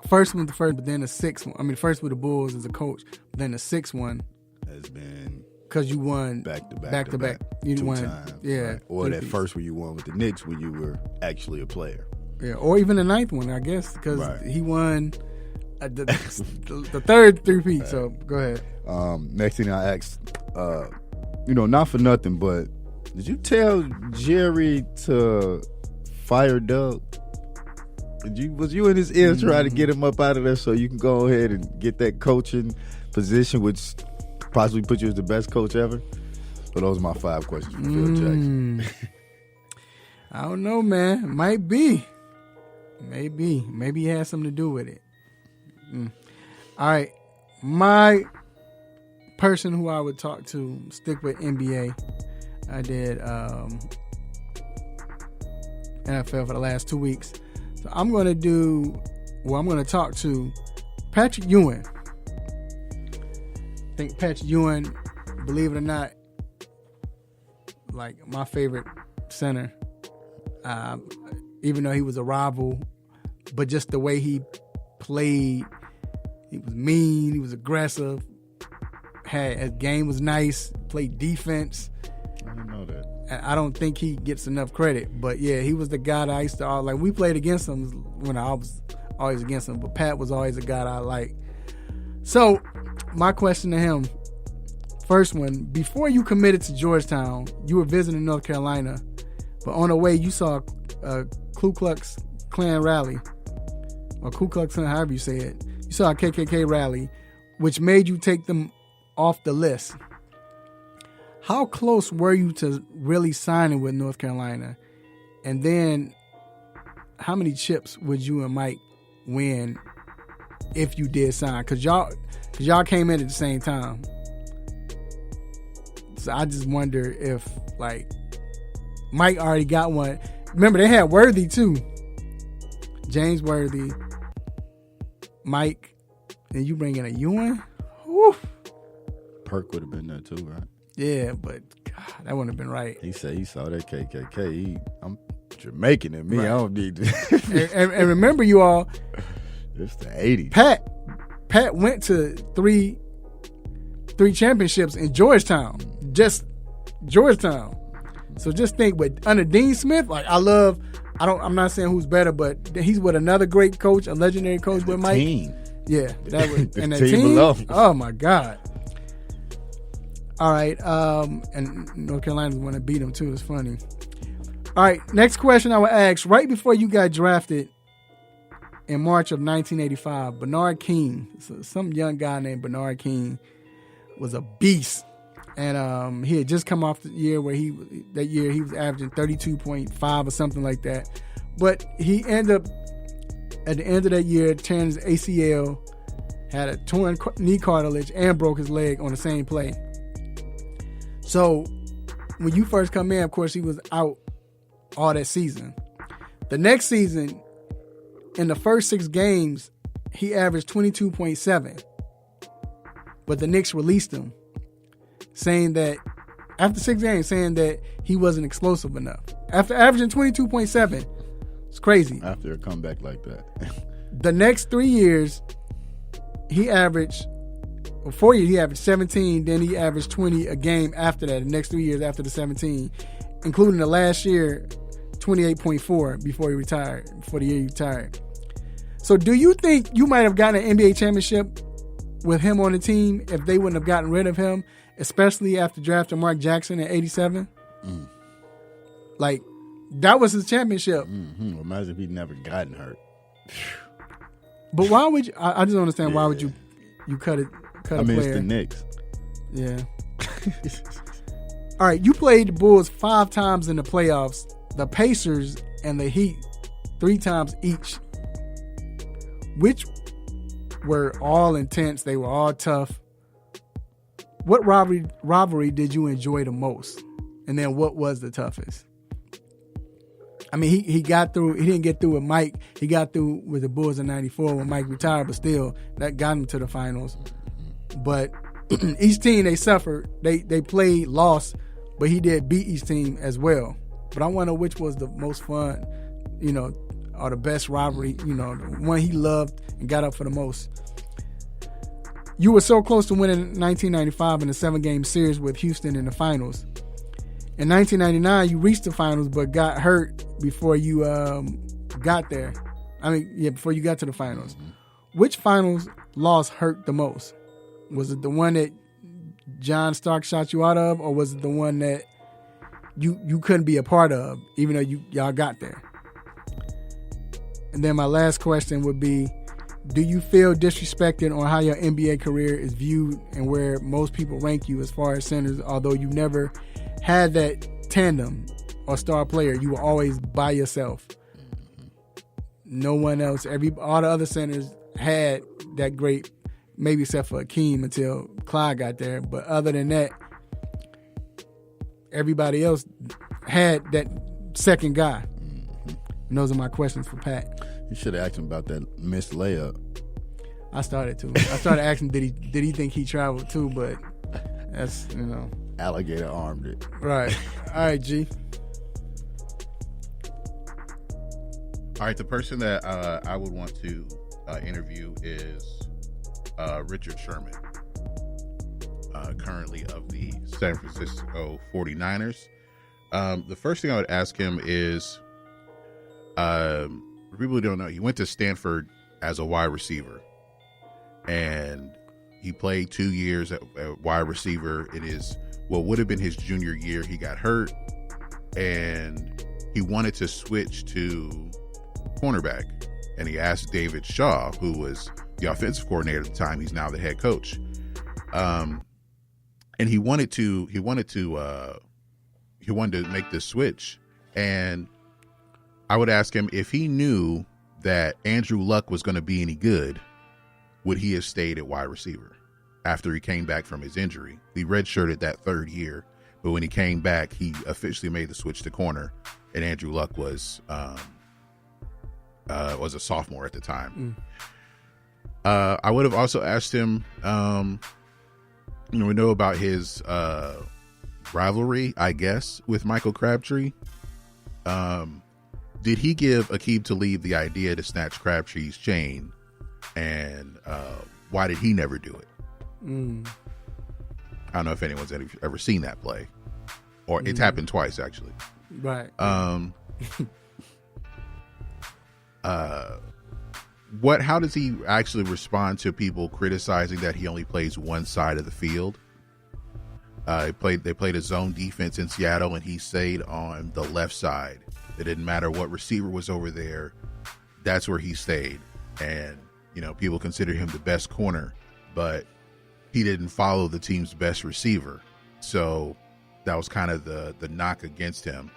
First one, the first, but then the 6th one. I mean, first with the Bulls as a coach, but then the 6th one has been because you won back to back. You won, times, yeah. Right? Or that first where you won with the Knicks when you were actually a player. Yeah, or even the 9th one, I guess, because he won the 3rd three-peat. Right. So go ahead. Next thing I asked, not for nothing, but did you tell Jerry to fire Doug? Was you in his ear trying to get him up out of there so you can go ahead and get that coaching position, which possibly put you as the best coach ever? So those are my 5 questions for Phil Jackson. I don't know, man. Might be. Maybe he has something to do with it. All right. My person who I would talk to, stick with NBA. I did NFL for the last 2 weeks. So I'm going to talk to Patrick Ewing. I think Patrick Ewing, believe it or not, like my favorite center. Even though he was a rival, but just the way he played, he was mean, he was aggressive, his game was nice, played defense. I didn't know that. I don't think he gets enough credit, but yeah, he was the guy that I used to like. We played against him when I was always against him, but Pat was always a guy that I liked. So my question to him, first one, before you committed to Georgetown, you were visiting North Carolina, but on the way you saw a Ku Klux Klan rally, or Ku Klux Klan, however you say it. You saw a KKK rally, which made you take them off the list. How close were you to really signing with North Carolina? And then how many chips would you and Mike win if you did sign? Because y'all came in at the same time. So I just wonder if, like, Mike already got one. Remember, they had Worthy, too. James Worthy, Mike, and you bring in a Ewing? Woo. Perk would have been there, too, right? Yeah, but God, that wouldn't have been right. He said he saw that KKK. I'm Jamaican in me. Right. I don't need to. and remember, you all, it's the 80s. Pat went to three championships in Georgetown. Just Georgetown. So just think, under Dean Smith, like I'm not saying who's better, but he's with another great coach, a legendary coach with Mike. Team. Yeah, that was and the team below. Oh my God. All right, and North Carolina's want to beat them too. It's funny. All right, next question I would ask, right before you got drafted in March of 1985, Bernard King, some young guy named Bernard King, was a beast. And he had just come off the year where he was averaging 32.5 or something like that. But he ended up, at the end of that year, tearing his ACL, had a torn knee cartilage, and broke his leg on the same play. So when you first come in, of course, he was out all that season. The next season, in the first 6 games, he averaged 22.7. But the Knicks released him, saying that after 6 games, saying that he wasn't explosive enough. After averaging 22.7, it's crazy. After a comeback like that. The next 3 years, he averaged, 4 years, he averaged 17, then he averaged 20 a game after that, the next 3 years after the 17, including the last year, 28.4 before the year he retired. So do you think you might have gotten an NBA championship with him on the team if they wouldn't have gotten rid of him, especially after drafting Mark Jackson in 87? Like, that was his championship. Mm-hmm. Imagine if he'd never gotten hurt. But why would you, I just don't understand, why would you cut a player? It's the Knicks. Yeah. All right, you played the Bulls 5 times in the playoffs, the Pacers and the Heat 3 times each, which were all intense. They were all tough. What rivalry did you enjoy the most? And then what was the toughest? I mean, he got through. He didn't get through with Mike. He got through with the Bulls in '94 when Mike retired, but still, that got him to the finals. But each team they suffered. They played, lost, but he did beat each team as well. But I wonder which was the most fun, or the best rivalry, the one he loved and got up for the most. You were so close to winning 1995 in a 7-game series with Houston in the finals. In 1999, you reached the finals but got hurt before you got there. Before you got to the finals. Which finals loss hurt the most? Was it the one that John Stark shot you out of, or was it the one that you couldn't be a part of, even though y'all got there? And then my last question would be, do you feel disrespected on how your NBA career is viewed and where most people rank you as far as centers? Although you never had that tandem or star player, you were always by yourself. No one else. All the other centers had that great, maybe except for Akeem until Clyde got there. But other than that, everybody else had that second guy. And those are my questions for Pat. You should have asked him about that missed layup. I started to. I started asking, did he think he traveled too? But that's, Alligator armed it. Right. All right, G. All right, the person that I would want to interview is Richard Sherman, currently of the San Francisco 49ers. The first thing I would ask him is, for people who don't know, he went to Stanford as a wide receiver, and he played 2 years at wide receiver. It is what would have been his junior year. He got hurt, and he wanted to switch to cornerback, and he asked David Shaw, who was the offensive coordinator at the time. He's now the head coach, and he wanted to make this switch. And I would ask him if he knew that Andrew Luck was going to be any good, would he have stayed at wide receiver after he came back from his injury? He redshirted that third year, but when he came back, he officially made the switch to corner, and Andrew Luck was a sophomore at the time. I would have also asked him, we know about his rivalry, I guess, with Michael Crabtree. Did he give Aqib Talib the idea to snatch Crabtree's chain, and why did he never do it? I don't know if anyone's ever seen that play, or it's happened twice actually. Right. How does he actually respond to people criticizing that he only plays one side of the field? They played a zone defense in Seattle, and he stayed on the left side. It didn't matter what receiver was over there. That's where he stayed. And, people consider him the best corner, but he didn't follow the team's best receiver. So that was kind of the knock against him.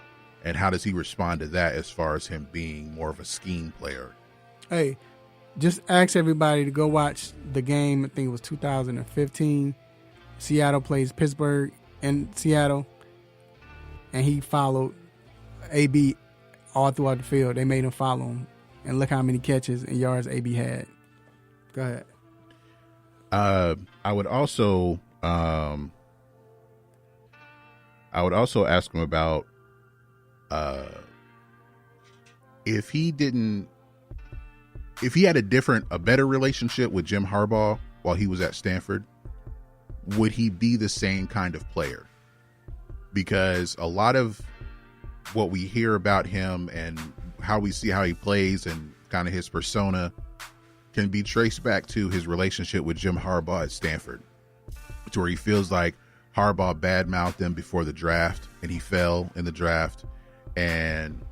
And how does he respond to that as far as him being more of a scheme player? Hey, just ask everybody to go watch the game. I think it was 2015. Seattle plays Pittsburgh in Seattle, and he followed AB all throughout the field. They made him follow him, and look how many catches and yards AB had. Go ahead. I would also ask him about if he had a better relationship with Jim Harbaugh while he was at Stanford, would he be the same kind of player? Because a lot of what we hear about him and how we see how he plays and kind of his persona can be traced back to his relationship with Jim Harbaugh at Stanford, to where he feels like Harbaugh badmouthed him before the draft, and he fell in the draft, and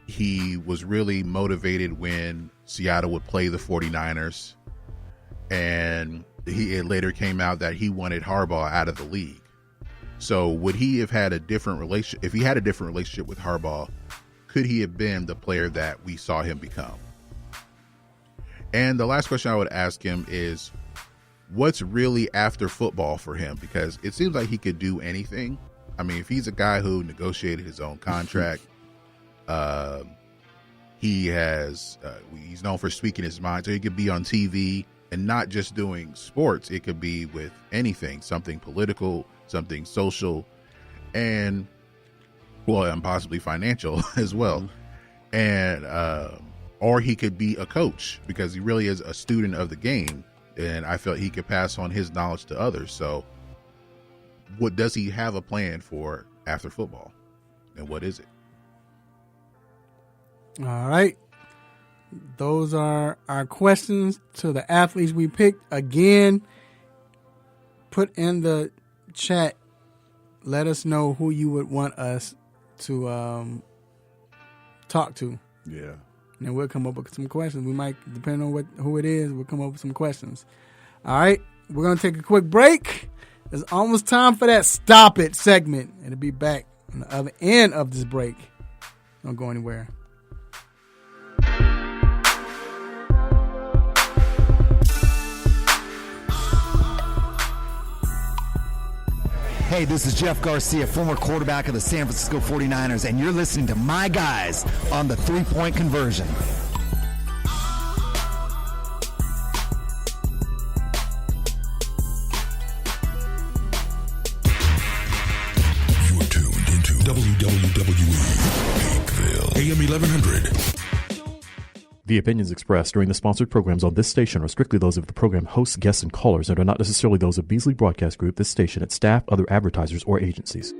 he was really motivated when Seattle would play the 49ers, and it later came out that he wanted Harbaugh out of the league. So would he have had a different relationship? If he had a different relationship with Harbaugh, could he have been the player that we saw him become? And the last question I would ask him is, what's really after football for him? Because it seems like he could do anything. I mean, if he's a guy who negotiated his own contract, he's known for speaking his mind, so he could be on TV and not just doing sports. It could be with anything, something political, something social, and possibly financial as well. And or he could be a coach, because he really is a student of the game, and I felt he could pass on his knowledge to others. So what does he have a plan for after football, and what is it? All right. Those are our questions to the athletes we picked. Again, put in the chat, let us know who you would want us to talk to. Yeah. and then we'll come up with some questions. We might, depending on who it is, we'll come up with some questions. All right, we're going to take a quick break. It's almost time for that Stop It segment. It'll be back on the other end of this break. Don't go anywhere. Hey, this is Jeff Garcia, former quarterback of the San Francisco 49ers, and you're listening to my guys on the three-point conversion. You are tuned into WWE Peakville, AM 1100. The opinions expressed during the sponsored programs on this station are strictly those of the program hosts, guests, and callers and are not necessarily those of Beasley Broadcast Group, this station, its staff, other advertisers, or agencies.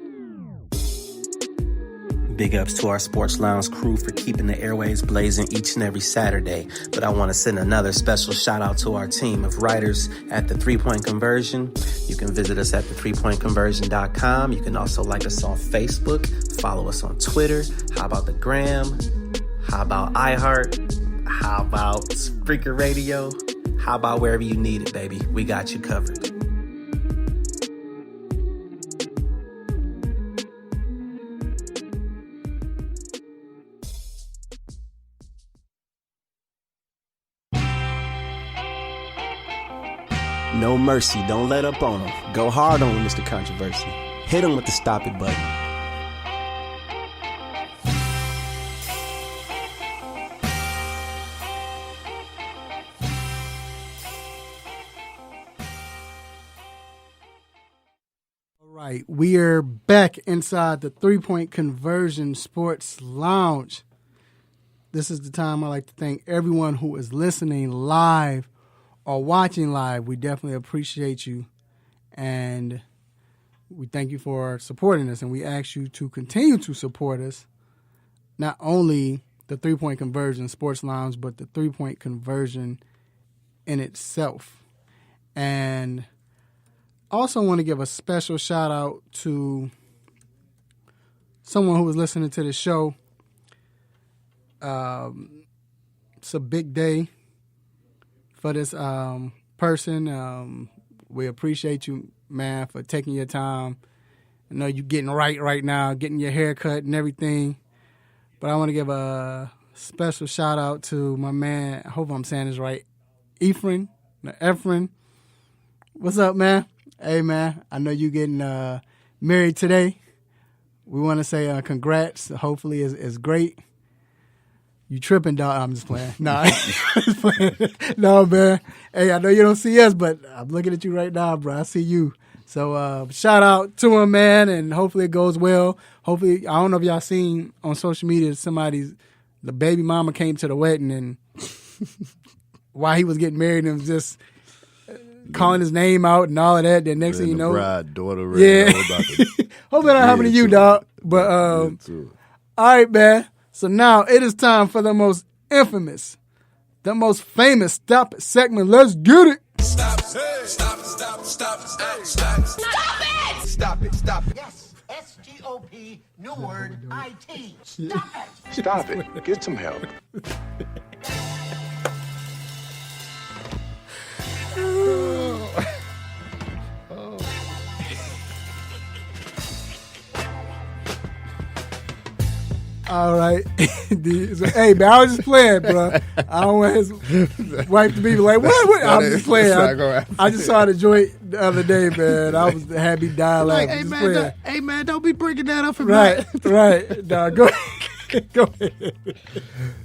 Big ups to our Sports Lounge crew for keeping the airways blazing each and every Saturday. But I want to send another special shout out to our team of writers at the 3-Point Conversion. You can visit us at the3pointconversion.com. You can also like us on Facebook, follow us on Twitter. How about the Gram? How about iHeart? How about Spreaker Radio? How about wherever you need it, baby? We got you covered. No mercy. Don't let up on him. Go hard on him, Mr. Controversy. Hit him with the stop it button. Right, we are back inside the 3-Point Conversion Sports Lounge. This is the time I like to thank everyone who is listening live or watching live. We definitely appreciate you, and we thank you for supporting us, and we ask you to continue to support us, not only the 3-Point Conversion Sports Lounge, but the 3-Point Conversion in itself. And also want to give a special shout out to someone who was listening to the show. It's a big day for this person. We appreciate you, man, for taking your time. I know you're getting right now, getting your hair cut and everything. But I want to give a special shout out to my man, I hope I'm saying this right, Ephraim. What's up, man? Hey, man, I know you getting married today. We want to say congrats. Hopefully it's great. You tripping, dog. I'm just playing. Nah, I'm just playing. No, man. Hey, I know you don't see us, but I'm looking at you right now, bro. I see you. So shout out to him, man, and hopefully it goes well. Hopefully, I don't know if y'all seen on social media, the baby mama came to the wedding, and while he was getting married, and was just calling his name out and all of that. Then next thing you know, bride, daughter, yeah. Hope that don't happen to you, dog. But all right, man. So now it is time for the most infamous, the most famous Stop It segment. Let's get it. Stop, hey. Stop, stop, stop, stop, stop. Stop it! Stop it, stop it. Yes, S-T-O-P, new word, I-T. Stop it. Stop it. Get some help. All right. Hey, man, I was just playing, bro. I don't want his wife to be like, what? I was just playing. I just saw the joint the other day, man. I was happy dying laughing. Hey, man, don't be bringing that up for me. Right. Nah, go ahead. Go ahead.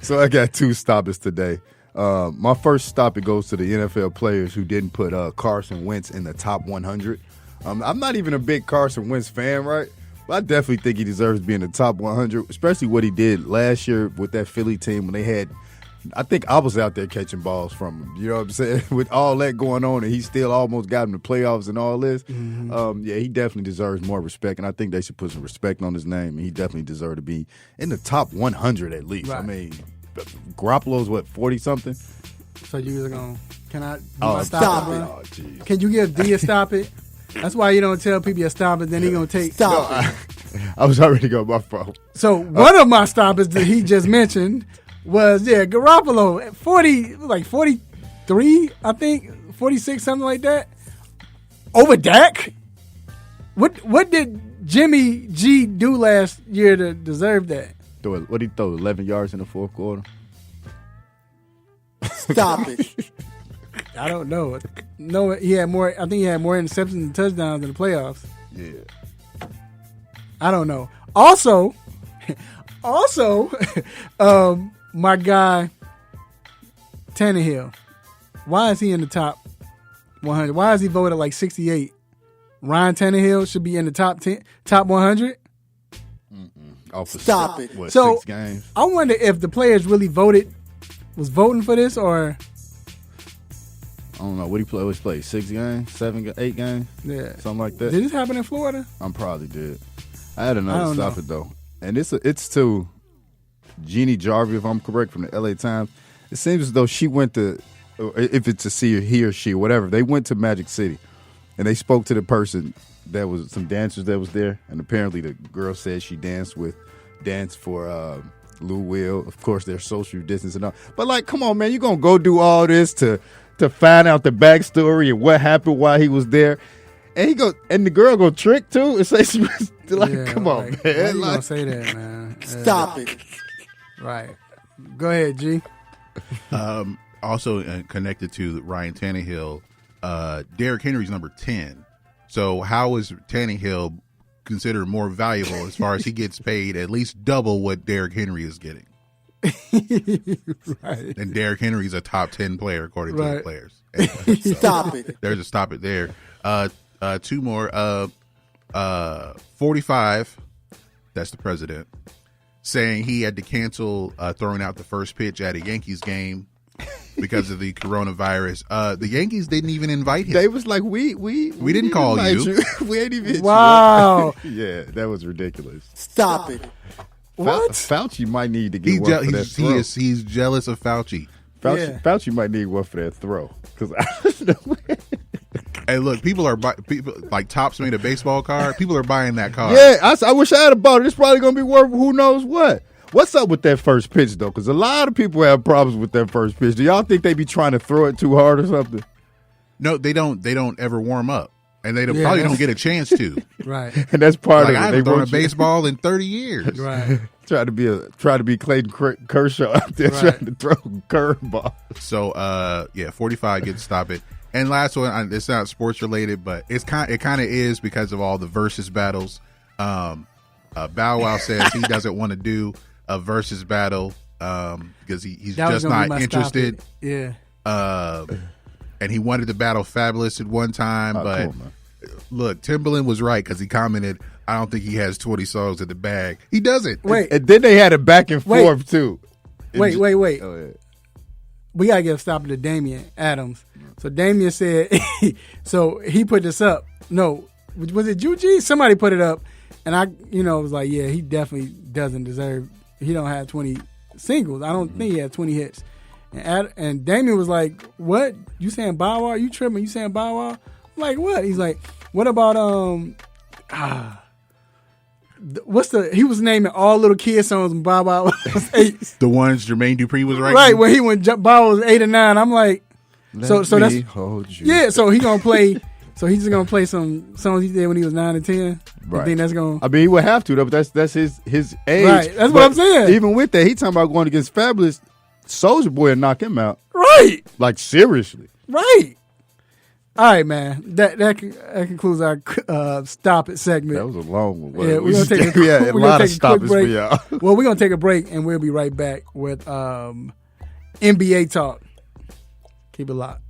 So I got two stoppers today. My first stop, it goes to the NFL players who didn't put Carson Wentz in the top 100. I'm not even a big Carson Wentz fan, right? But I definitely think he deserves to be in the top 100, especially what he did last year with that Philly team when they had, I think I was out there catching balls from him. You know what I'm saying? With all that going on, and he still almost got him to playoffs and all this. Mm-hmm. Yeah, he definitely deserves more respect, and I think they should put some respect on his name, and he definitely deserves to be in the top 100 at least. Right. I mean, Garoppolo's what, 40-something? So you was going, can I stop it? Oh, geez. Can you give D a stop it? That's why you don't tell people you stop it, then he going to take. I was already going my fault. So one of my stoppers that he just mentioned was Garoppolo 43, I think 46, something like that. Over Dak. What did Jimmy G do last year to deserve that? What did he throw? 11 yards in the fourth quarter. Stop it. I don't know. No, he had more. I think he had more interceptions and touchdowns in the playoffs. Yeah. I don't know. Also, my guy Tannehill. Why is he in the top 100? Why is he voted like 68? Ryan Tannehill should be in the top 100. Stop it. What, So 6 games? I wonder if the players really was voting for this, or I don't know. What did he play? What he played? 6 games? 8 games? Yeah. Something like that. Did this happen in Florida? I probably did. I had another don't stop know. it though. And it's to Jeannie Jarvis, if I'm correct, from the LA Times. It seems as though she went to, if it's a he or she, whatever, they went to Magic City and they spoke to the person that was some dancers that was there, and apparently the girl said she danced for Lou Will. Of course, there's social distance and all. But like, come on, man, you gonna go do all this to find out the backstory and what happened while he was there? And the girl go trick too and say she was like, come on, man. Why you Like, gonna say that, man? Stop it. Right. Go ahead, G. Also connected to Ryan Tannehill, Derrick Henry's number 10. So how is Tannehill considered more valuable as far as he gets paid at least double what Derrick Henry is getting? Right. And Derrick Henry's a top 10 player according to the players. Anyway, Stop it. There's a stop it there. 2 more. 45. That's the president saying he had to cancel throwing out the first pitch at a Yankees game because of the coronavirus. The Yankees didn't even invite him. they was like, we didn't call you. We ain't even hit Wow. you. Yeah, that was ridiculous. Stop it. What? Fauci might need to get one for that throw. He's jealous of Fauci. Fauci might need one for that throw. Hey, look, people like Topps made a baseball card. People are buying that card. Yeah, I wish I had bought it. It's probably going to be worth who knows what. What's up with that first pitch, though? Because a lot of people have problems with that first pitch. Do y'all think they be trying to throw it too hard or something? No, they don't. They don't ever warm up, and they probably don't get a chance to. Right. And that's part of it. I haven't thrown a baseball in 30 years. Right. Try to be Clayton Kershaw out there trying to throw curveball. So 45 gets stop it. And last one, it's not sports related, but it kind of is because of all the versus battles. Bow Wow says he doesn't want to do a versus battle because he's just not interested. Yeah. And he wanted to battle Fabulous at one time, but cool, look, Timbaland was right because he commented, "I don't think he has 20 songs in the bag." He doesn't. Wait. And then they had it back and forth too. Wait. Oh, yeah. We gotta give a stop to Damian Adams. So Damian said, so he put this up. No, was it Juji? Somebody put it up, and I, was like, yeah, he definitely doesn't deserve. He don't have 20 singles. I don't think he had 20 hits. And Damian was like, what? You saying Bow Wow? You tripping? You saying Bow Wow? I'm like, what? He's like, what about he was naming all little kid songs when Bow Wow was 8. The ones Jermaine Dupri was writing? Right, when he went Bow Wow was 8 or 9. I'm like, so that's hold you. Yeah, so he gonna play. So he's just gonna play some songs he did when he was 9 and 10. Right. I think that's gonna. I mean, he would have to though. But that's his age. Right. That's what I'm saying. Even with that, he talking about going against Fabulous. Soulja Boy and knock him out. Right. Like seriously. Right. All right, man. That concludes our stop it segment. That was a long one. Yeah, we're gonna take a lot of stoppers for y'all. Well, we're gonna take a break and we'll be right back with NBA talk. Keep it locked.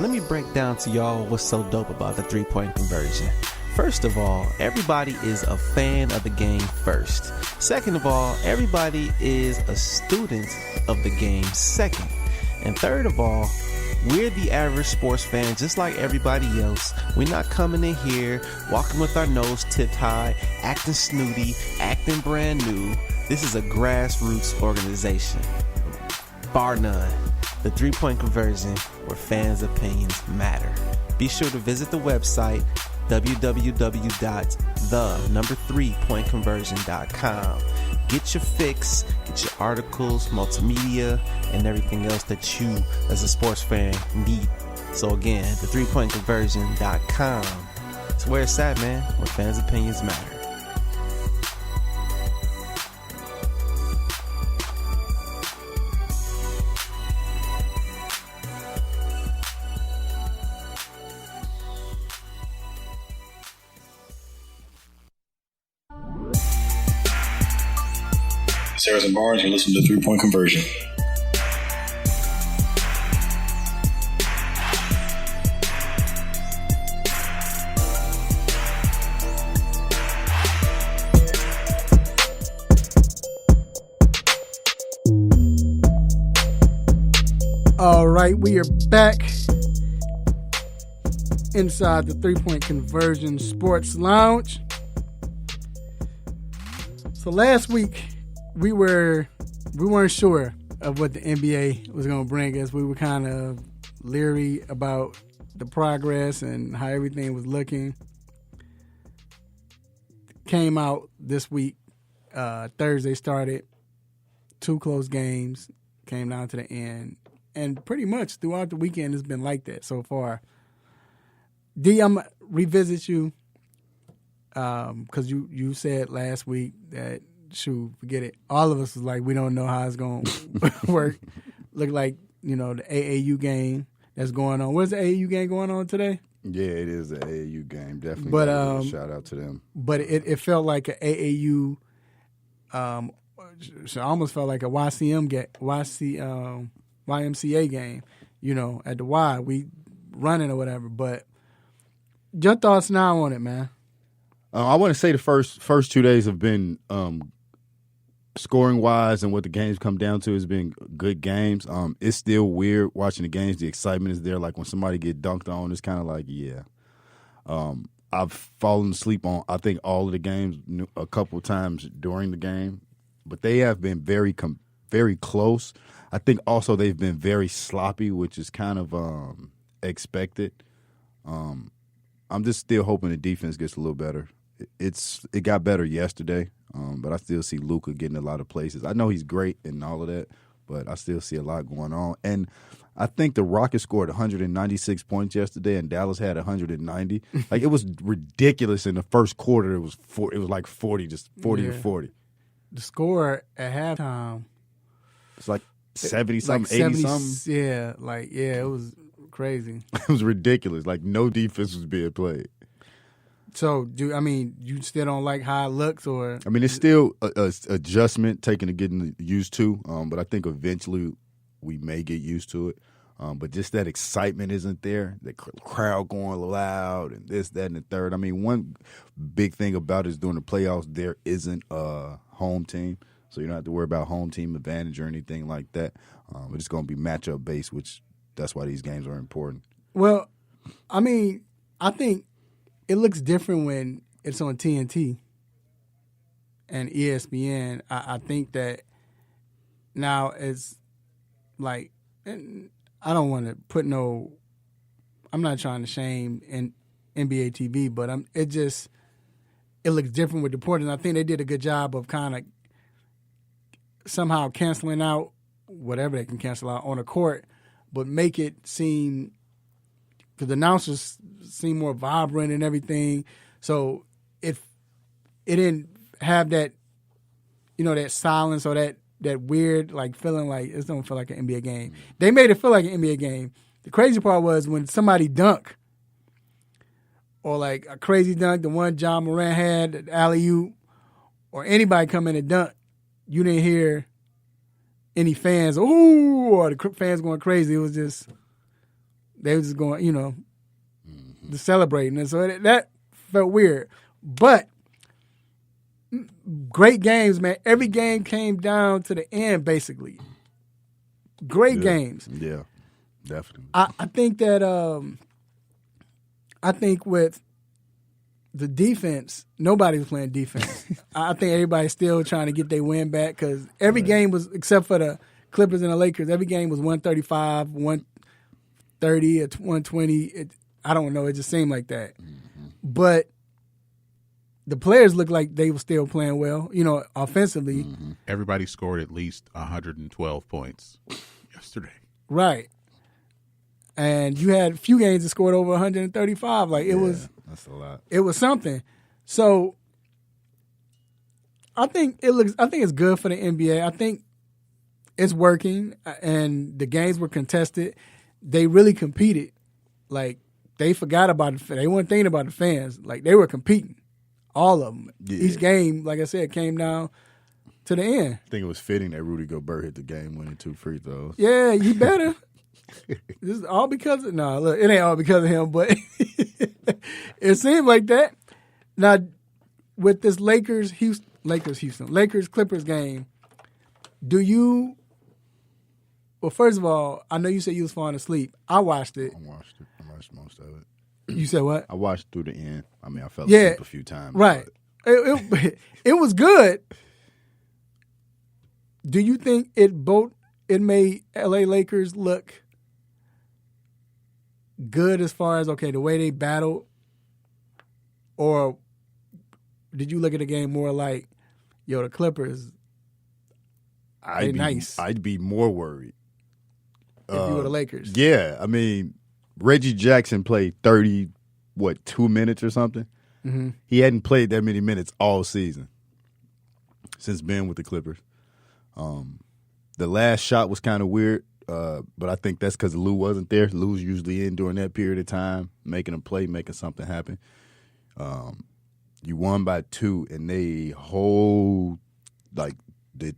Let me break down to y'all what's so dope about the three-point conversion. First of all, everybody is a fan of the game first. Second of all, everybody is a student of the game second. And third of all, we're the average sports fan just like everybody else. We're not coming in here walking with our nose tipped high, acting snooty, acting brand new. This is a grassroots organization, bar none. The 3-Point Conversion, where fans' opinions matter. Be sure to visit the website www.the3pointconversion.com. Get your fix, get your articles, multimedia, and everything else that you, as a sports fan, need. So again, the3pointconversion.com. It's where it's at, man, where fans' opinions matter. Sarah's and Barnes, you're listening to 3-Point Conversion. All right, we are back inside the 3-Point Conversion Sports Lounge. So last week, we weren't sure of what the NBA was going to bring us. We were kind of leery about the progress and how everything was looking. Came out this week. Thursday started. 2 close games. Came down to the end. And pretty much throughout the weekend, it's been like that so far. D, I'm going to revisit you because you said last week that, shoot, forget it. All of us was like, we don't know how it's going to work. Look like, the AAU game that's going on. Where's the AAU game going on today? Yeah, it is the AAU game. Definitely. But shout out to them. But it felt like an AAU. It almost felt like a YMCA game. At the Y, we running or whatever. But your thoughts now on it, man? I want to say the first 2 days have been scoring wise, and what the games come down to has been good games. It's still weird watching the games. The excitement is there. Like when somebody get dunked on, it's kind of like, yeah. I've fallen asleep on, I think, all of the games a couple times during the game, but they have been very close. I think also they've been very sloppy, which is kind of expected. I'm just still hoping the defense gets a little better. It got better yesterday, but I still see Luka getting a lot of places. I know he's great and all of that, but I still see a lot going on. And I think the Rockets scored 196 points yesterday, and Dallas had 190. Like, it was ridiculous in the first quarter. It was like 40 to 40. The score at halftime, it's like 70-something, 80-something. Yeah, it was crazy. It was ridiculous. Like, no defense was being played. So, you still don't like how it looks, or? It's still a adjustment taking to getting used to, but I think eventually we may get used to it. But just that excitement isn't there. The crowd going loud and this, that, and the third. One big thing about it is during the playoffs, there isn't a home team. So you don't have to worry about home team advantage or anything like that. But it's going to be matchup based, which that's why these games are important. Well, I think it looks different when it's on TNT and ESPN. I think that now it's like, I don't want to put I'm not trying to shame NBA TV, but it looks different with the Porters. And I think they did a good job of kind of somehow canceling out whatever they can cancel out on a court, but make it seem, because the announcers seem more vibrant and everything. So if it didn't have that, that silence or that weird feeling like it don't feel like an NBA game. They made it feel like an NBA game. The crazy part was when somebody dunk, or like a crazy dunk, the one John Moran had, the alley-oop, or anybody come in and dunk, you didn't hear any fans, ooh, or the fans going crazy. It was just, they was just going, just celebrating. And so that felt weird. But great games, man. Every game came down to the end, basically. Great games. Yeah, definitely. I think that I think with the defense, nobody was playing defense. I think everybody's still trying to get their win back because every game was, except for the Clippers and the Lakers, every game was 135, 130, or 120. I don't know. It just seemed like that. Mm-hmm. But the players looked like they were still playing well, offensively. Mm-hmm. Everybody scored at least 112 points yesterday. Right. And you had a few games that scored over 135. Like, it was. That's a lot. It was something. So I think it's good for the NBA. I think it's working, and the games were contested. They really competed. Like, they forgot about it. They weren't thinking about the fans. Like, they were competing. All of them. Yeah. Each game, like I said, came down to the end. I think it was fitting that Rudy Gobert hit the game-winning 2 free throws. Yeah, you better. This is all because of look, it ain't all because of him, but it seems like that. Now, with this Lakers Clippers game, well, first of all, I know you said you was falling asleep. I watched it. I watched most of it. You said what? I watched through the end. I mean, I fell asleep a few times. Right. It was good. Do you think it made LA Lakers look good as far as, okay, the way they battled? Or did you look at the game more like, the Clippers, nice? I'd be more worried. If you were the Lakers. Yeah. I mean, Reggie Jackson played 2 minutes or something? Mm-hmm. He hadn't played that many minutes all season since being with the Clippers. The last shot was kind of weird, but I think that's because Lou wasn't there. Lou's usually in during that period of time, making a play, making something happen. You won by 2, and they hold like the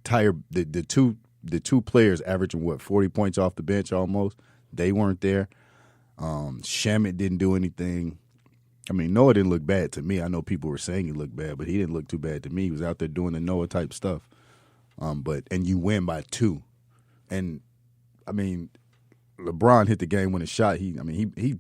two players averaging 40 points off the bench almost. They weren't there. Sherman didn't do anything. I mean, Noah didn't look bad to me. I know people were saying he looked bad, but he didn't look too bad to me. He was out there doing the Noah type stuff. And you win by 2. And I mean, LeBron hit the game-winning shot. He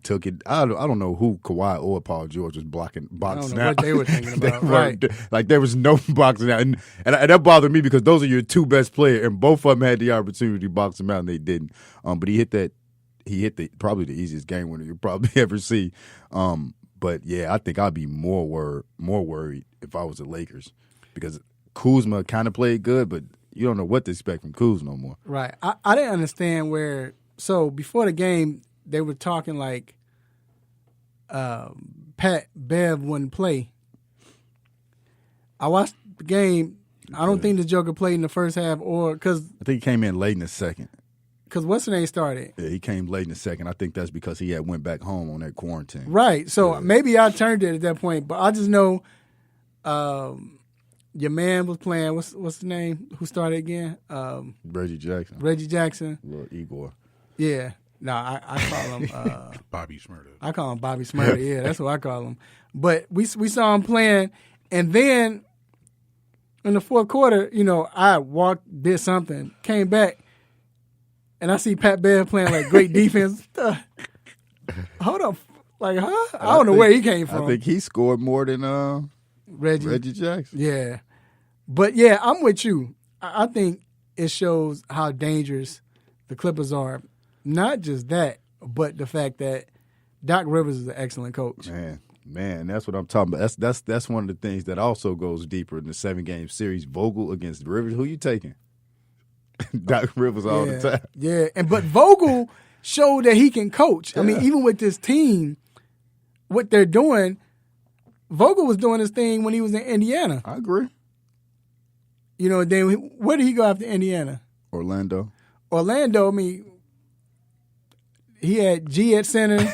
took it. I don't know who Kawhi or Paul George was boxing out. I don't know what they were thinking about. Right. Like, there was no boxing out. And that bothered me because those are your 2 best players, and both of them had the opportunity to box them out, and they didn't. But he hit probably the easiest game winner you'll probably ever see. But yeah, I think I'd be more worried if I was the Lakers because Kuzma kind of played good, but you don't know what to expect from Kuz no more. Right. I didn't understand where. So before the game, they were talking like Pat Bev wouldn't play. I watched the game. I don't think the Joker played in the first half, or because I think he came in late in the second. Because what's the name started? Yeah, he came late in the second. I think that's because he had went back home on that quarantine. Right. So maybe I turned it at that point, but I just know your man was playing. What's the name? Who started again? Reggie Jackson. Reggie Jackson. Little Igor. Yeah. No, I call him Bobby Smurda. I call him Bobby Smurda. Yeah, that's what I call him. But we saw him playing, and then in the fourth quarter, I did something, came back, and I see Pat Bev playing like great defense. Hold up, like, huh? I don't know where he came from. I think he scored more than Reggie Jackson. Yeah, but yeah, I'm with you. I think it shows how dangerous the Clippers are. Not just that, but the fact that Doc Rivers is an excellent coach. Man, that's what I'm talking about. That's one of the things that also goes deeper in the 7-game series. Vogel against Rivers. Who you taking? Doc Rivers all the time. Yeah, but Vogel showed that he can coach. I mean, even with this team, what they're doing, Vogel was doing his thing when he was in Indiana. I agree. Then where did he go after Indiana? Orlando. I mean, he had G at center.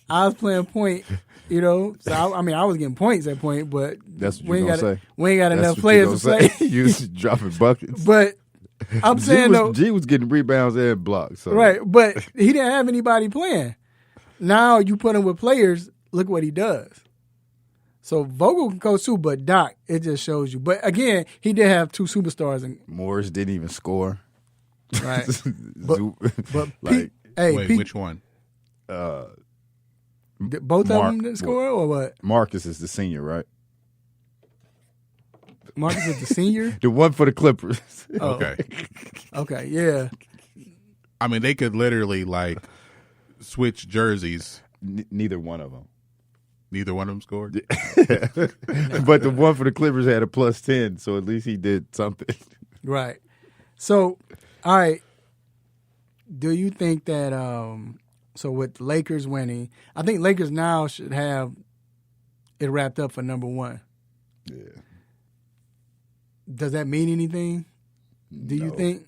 I was playing point, So I was getting points at point, but that's what you're gonna say. We ain't got enough players to say. You was dropping buckets. But I'm saying though, G was getting rebounds and blocks. So. Right, but he didn't have anybody playing. Now you put him with players. Look what he does. So Vogel can coach too, but Doc, it just shows you. But again, he did have 2 superstars. Morris didn't even score. Right. but Wait, which one? Both of them didn't score, or what? Marcus is the senior, right? Marcus is the senior? The one for the Clippers. Oh. Okay, yeah. I mean, they could literally, like, switch jerseys. Neither one of them. Neither one of them scored? But the one for the Clippers had a +10, so at least he did something. Right. So, all right. Do you think that so with the Lakers winning, I think Lakers now should have it wrapped up for number one. Yeah. Does that mean anything? Do you think?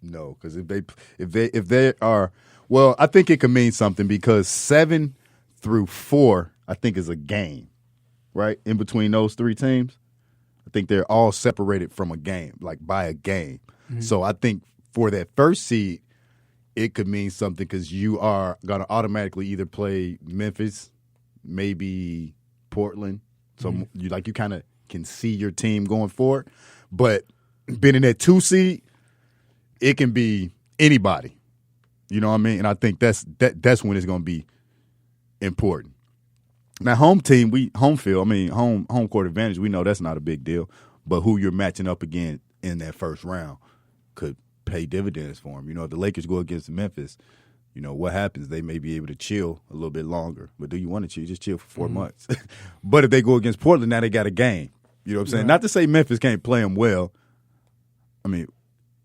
No, because if they are, well, I think it could mean something because 7 through 4, I think, is a game, right? In between those three teams, I think they're all separated from a game, like by a game. Mm-hmm. So I think for that first seed, it could mean something because you are going to automatically either play Memphis, maybe Portland. So you kind of can see your team going forward. But being in that 2 seed, it can be anybody. You know what I mean? And I think that's when it's going to be important. Now, home court advantage, we know that's not a big deal. But who you're matching up again in that first round could pay dividends for them. You know, if the Lakers go against Memphis, you know, what happens? They may be able to chill a little bit longer. But do you want to chill? Just chill for 4 months. But if they go against Portland, now they got a game. You know what I'm saying? Right. Not to say Memphis can't play them well. I mean,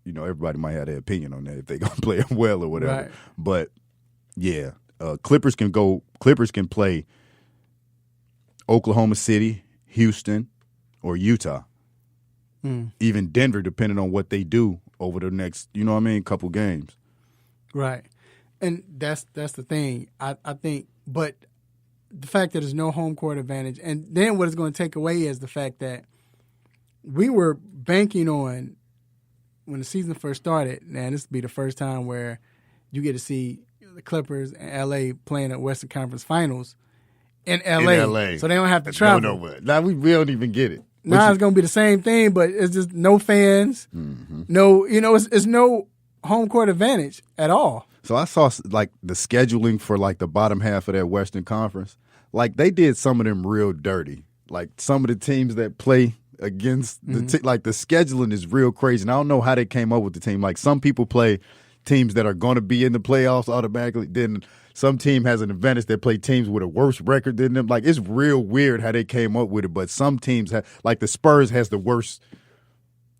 you know, everybody might have their opinion on that if they're going to play them well or whatever. Right. But, yeah, Clippers can play Oklahoma City, Houston, or Utah. Even Denver, depending on what they do over the next, you know what I mean, couple games. Right. And that's the thing. I think, but the fact that there's no home court advantage, and then what it's going to take away is the fact that we were banking on, when the season first started, man, this would be the first time where you get to see the Clippers and L.A. playing at Western Conference Finals in L.A. So they don't have to travel. Nowhere. Now we don't even get it. Now it's going to be the same thing, but it's just no fans, no, you know, it's no home court advantage at all. So I saw, like, the scheduling for, like, the bottom half of that Western Conference. Like, they did some of them real dirty. Like, some of the teams that play against the like, the scheduling is real crazy. And I don't know how they came up with the team. Like, some people play teams that are going to be in the playoffs automatically. Then some team has an advantage that play teams with a worse record than them. Like, it's real weird how they came up with it. But some teams have, like, the Spurs has the worst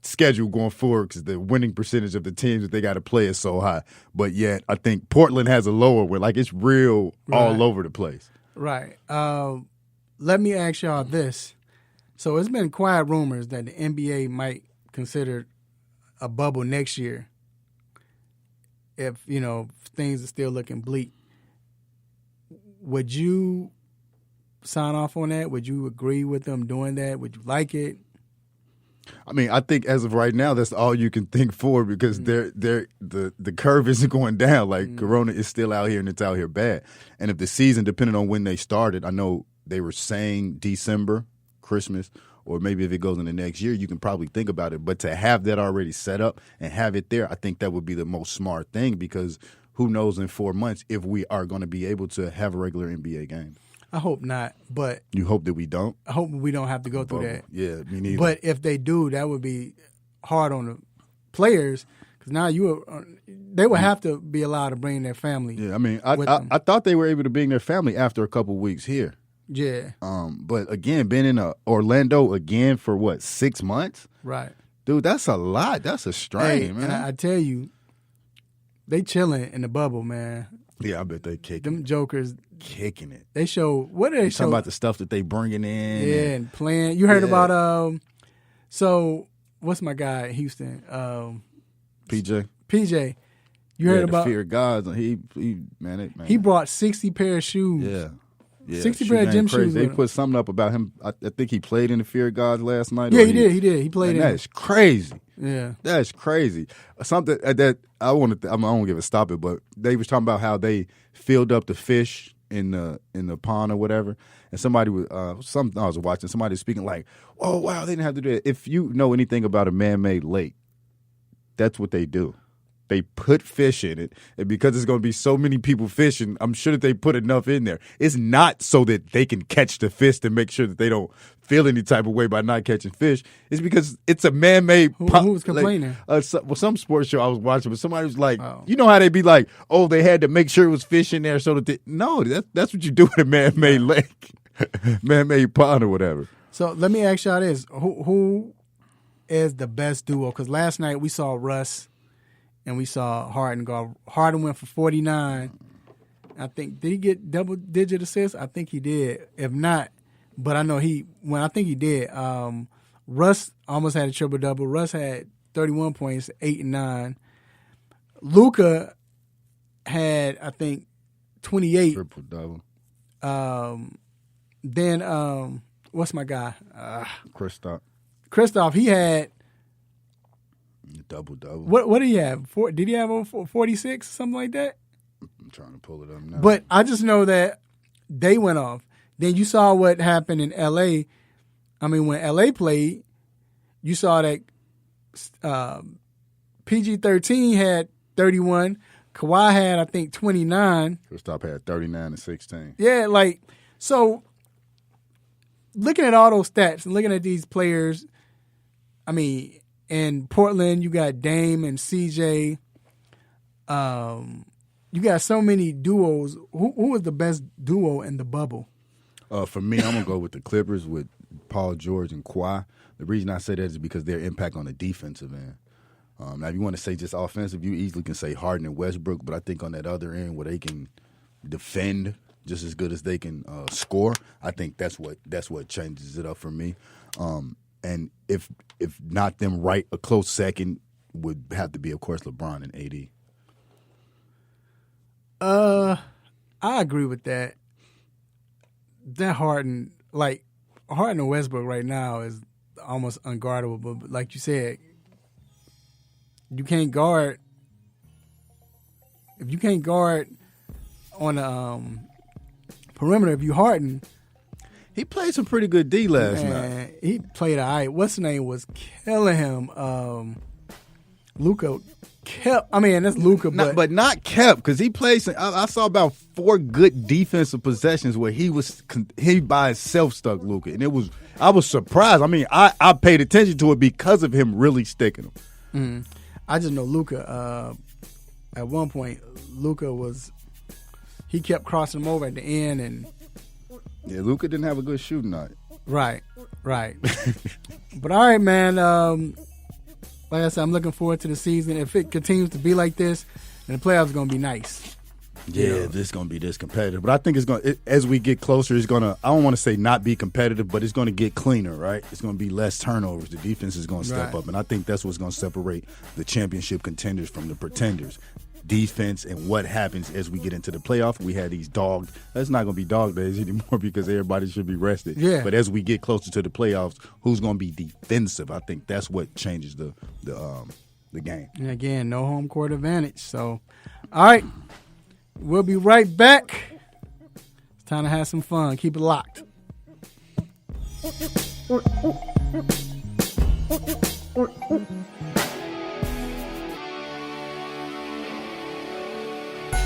schedule going forward because the winning percentage of the teams that they got to play is so high. But yet, I think Portland has a lower one. Like, it's real all over the place. Right. Let me ask y'all this. So it's been quiet rumors that the NBA might consider a bubble next year if, you know, things are still looking bleak. Would you sign off on that? Would you agree with them doing that? Would you like it? I mean, I think as of right now, that's all you can think for because the curve isn't going down. Like, Corona is still out here and it's out here bad. And if the season, depending on when they started, I know they were saying December, Christmas, or maybe if it goes in the next year, you can probably think about it. But to have that already set up and have it there, I think that would be the most smart thing because who knows in 4 months if we are going to be able to have a regular NBA game. I hope not, but you hope that we don't? I hope we don't have to go through that. Yeah, me neither. But if they do, that would be hard on the players because now they would have to be allowed to bring their family. Yeah, I mean, I thought they were able to bring their family after a couple weeks here. Yeah. But again, being in Orlando again for what, 6 months? Right. Dude, that's a lot. That's a strain, man. And I tell you, they chilling in the bubble, man. Yeah, I bet they kicking them jokers kicking it. They show what do they show? Talking about the stuff that they bringing in. Yeah, and playing. You heard about so what's my guy in Houston? PJ. You heard about the fear of God? He brought 60 pair of shoes. Yeah, 60 pair of gym shoes. They put something up about him. I think he played in the Fear of God last night. Yeah, he did. He played in it. That's crazy. Yeah. That's crazy. Something that I won't give a stop it, but they was talking about how they filled up the fish in the pond or whatever. And somebody was something I was watching, somebody was speaking like, oh wow, they didn't have to do that. If you know anything about a man-made lake, that's what they do. they put fish in it, and because there's going to be so many people fishing, I'm sure that they put enough in there. It's not so that they can catch the fish and make sure that they don't feel any type of way by not catching fish. It's because it's a man-made Who was complaining? Some sports show I was watching, but somebody was like, you know how they be like, oh, they had to make sure it was fish in there so that no, that's what you do with a man-made lake, man-made pond or whatever. So let me ask y'all this: who is the best duo? Because last night we saw Russ and we saw Harden go. Harden went for 49. I think, did he get double-digit assists? I think he did. If not, but I know I think he did. Russ almost had a triple-double. Russ had 31 points, 8 and 9. Luka had, I think, 28. Triple-double. Then, what's my guy? Kristaps, he had double-double. What did he have? Did he have over 46, something like that? I'm trying to pull it up now. But I just know that they went off. Then you saw what happened in L.A. I mean, when L.A. played, you saw that PG-13 had 31. Kawhi had, I think, 29. Kristaps had 39 and 16. Yeah, so looking at all those stats and looking at these players, I mean, in Portland, you got Dame and CJ. You got so many duos. Who was the best duo in the bubble? For me, I'm going to go with the Clippers with Paul George and Kawhi. The reason I say that is because their impact on the defensive end. Now, if you want to say just offensive, you easily can say Harden and Westbrook, but I think on that other end where they can defend just as good as they can score, I think that's what changes it up for me. And if not them right, a close second would have to be, of course, LeBron and AD. I agree with that. That Harden and Westbrook right now is almost unguardable. But like you said, you can't guard. If you can't guard on the perimeter, if you Harden. He played some pretty good D last night. He played all right. What's his name was killing him. Luka kept. I mean, that's Luka, but not kept because he played. I saw about 4 good defensive possessions where he by himself stuck Luka, and I was surprised. I mean, I paid attention to it because of him really sticking him. Mm-hmm. I just know Luka. At one point, Luka he kept crossing him over at the end and. Yeah, Luka didn't have a good shooting night. Right. But all right, man. Like I said, I'm looking forward to the season. If it continues to be like this, then the playoffs are going to be nice. Yeah, this is going to be this competitive. But I think as we get closer, it's going to, I don't want to say not be competitive, but it's going to get cleaner, right? It's going to be less turnovers. The defense is going to step up. And I think that's what's going to separate the championship contenders from the pretenders. Defense and what happens as we get into the playoff. We had these that's not going to be dog days anymore because everybody should be rested. Yeah. But as we get closer to the playoffs, who's going to be defensive? I think that's what changes the game. And again, no home court advantage. So, all right, we'll be right back. It's time to have some fun. Keep it locked.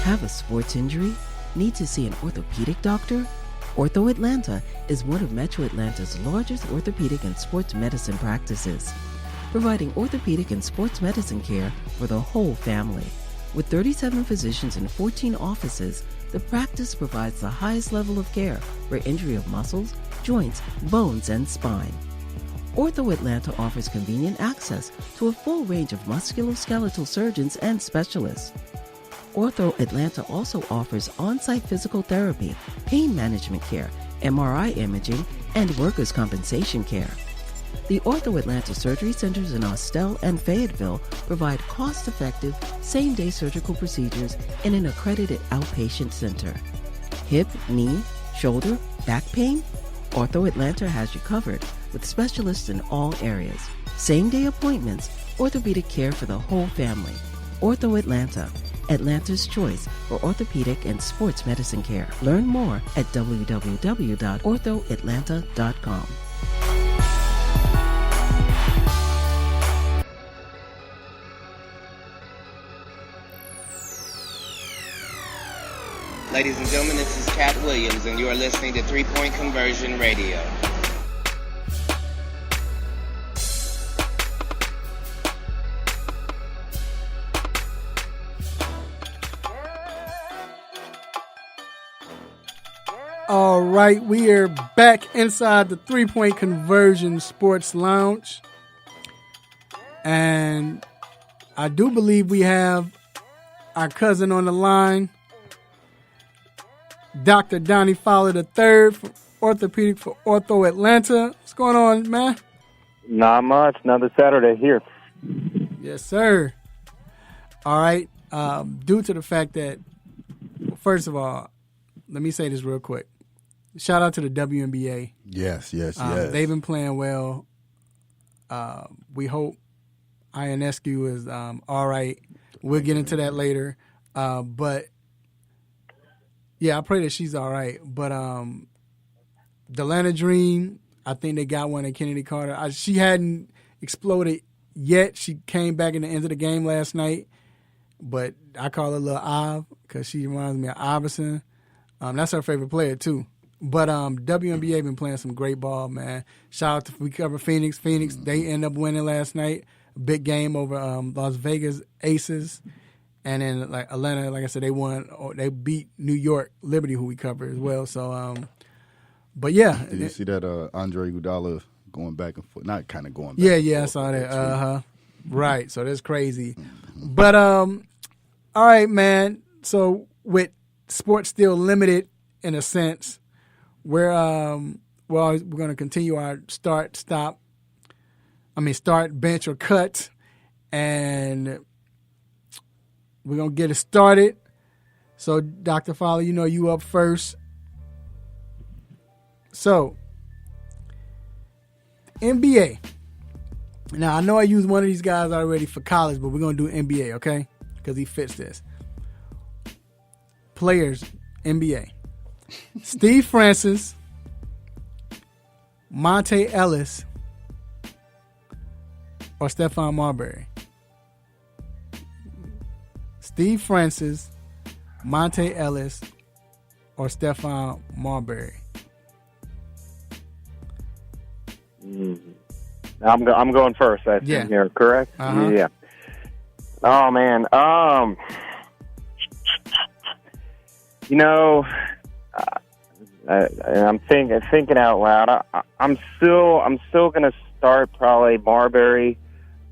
Have a sports injury? Need to see an orthopedic doctor? Ortho Atlanta is one of Metro Atlanta's largest orthopedic and sports medicine practices, providing orthopedic and sports medicine care for the whole family. With 37 physicians and 14 offices, the practice provides the highest level of care for injury of muscles, joints, bones, and spine. Ortho Atlanta offers convenient access to a full range of musculoskeletal surgeons and specialists. Ortho Atlanta also offers on-site physical therapy, pain management care, MRI imaging, and workers' compensation care. The Ortho Atlanta surgery centers in Austell and Fayetteville provide cost-effective, same-day surgical procedures in an accredited outpatient center. Hip, knee, shoulder, back pain? Ortho Atlanta has you covered with specialists in all areas. Same-day appointments, orthopedic care for the whole family. Ortho Atlanta, Atlanta's choice for orthopedic and sports medicine care. Learn more at www.orthoatlanta.com. Ladies and gentlemen, this is Cat Williams, and you are listening to 3 Point Conversion Radio. All right, we are back inside the 3 Point Conversion Sports Lounge. And I do believe we have our cousin on the line, Dr. Donnie Fowler III from Orthopedic for Ortho Atlanta. What's going on, man? Not much. Another Saturday here. Yes, sir. All right. Due to the fact that, first of all, let me say this real quick. Shout out to the WNBA. Yes. They've been playing well. We hope Ionescu is all right. We'll get into that later. But, yeah, I pray that she's all right. But the Atlanta Dream, I think they got one at Kennedy Carter. She hadn't exploded yet. She came back in the end of the game last night. But I call her Lil Iv because she reminds me of Iverson. That's her favorite player, too. But WNBA been playing some great ball, man. Shout out to we cover Phoenix. Phoenix, they end up winning last night. A big game over Las Vegas Aces. And then like Atlanta, like I said, they beat New York Liberty, who we cover as well. So but yeah. Did you see that Andre Iguodala going back and forth? Not kind of going back. Yeah, I saw that. Right. So that's crazy. But all right, man. So with sports still limited in a sense, we're going to continue our start, bench, or cut, and we're going to get it started. So, Dr. Fowler, you up first. So, NBA. Now, I know I used one of these guys already for college, but we're going to do NBA, okay? Because he fits this. Players, NBA. Steve Francis, Monte Ellis, or Stephon Marbury. Steve Francis, Monte Ellis, or Stephon Marbury. I'm going first. I think here, correct? Yeah. Oh man. I'm thinking out loud. I'm still going to start probably Marbury.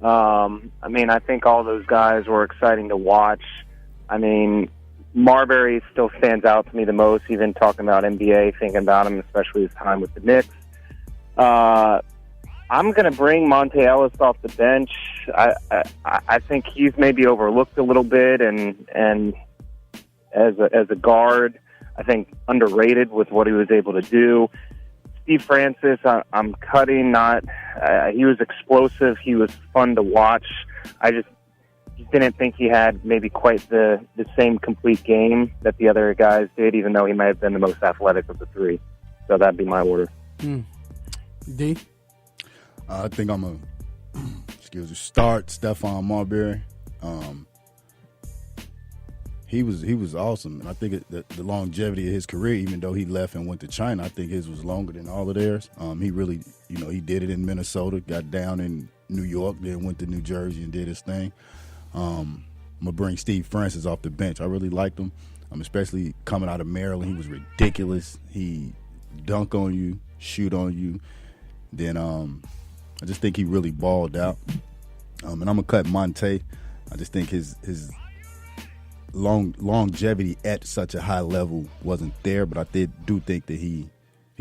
I think all those guys were exciting to watch. Marbury still stands out to me the most, even talking about NBA, thinking about him, especially his time with the Knicks. I'm going to bring Monte Ellis off the bench. I think he's maybe overlooked a little bit, and as a guard, I think underrated with what he was able to do. Steve Francis, I'm cutting. He was explosive. He was fun to watch. I just didn't think he had maybe quite the same complete game that the other guys did, even though he might have been the most athletic of the three. So that'd be my order. D? I think I'm going to start Stephon Marbury. He was awesome, and I think the longevity of his career, even though he left and went to China, I think his was longer than all of theirs. He really, he did it in Minnesota, got down in New York, then went to New Jersey and did his thing. I'm gonna bring Steve Francis off the bench. I really liked him, especially coming out of Maryland. He was ridiculous. He dunk on you, shoot on you. Then I just think he really balled out. And I'm gonna cut Monte. I just think his longevity at such a high level wasn't there, but I do think that if he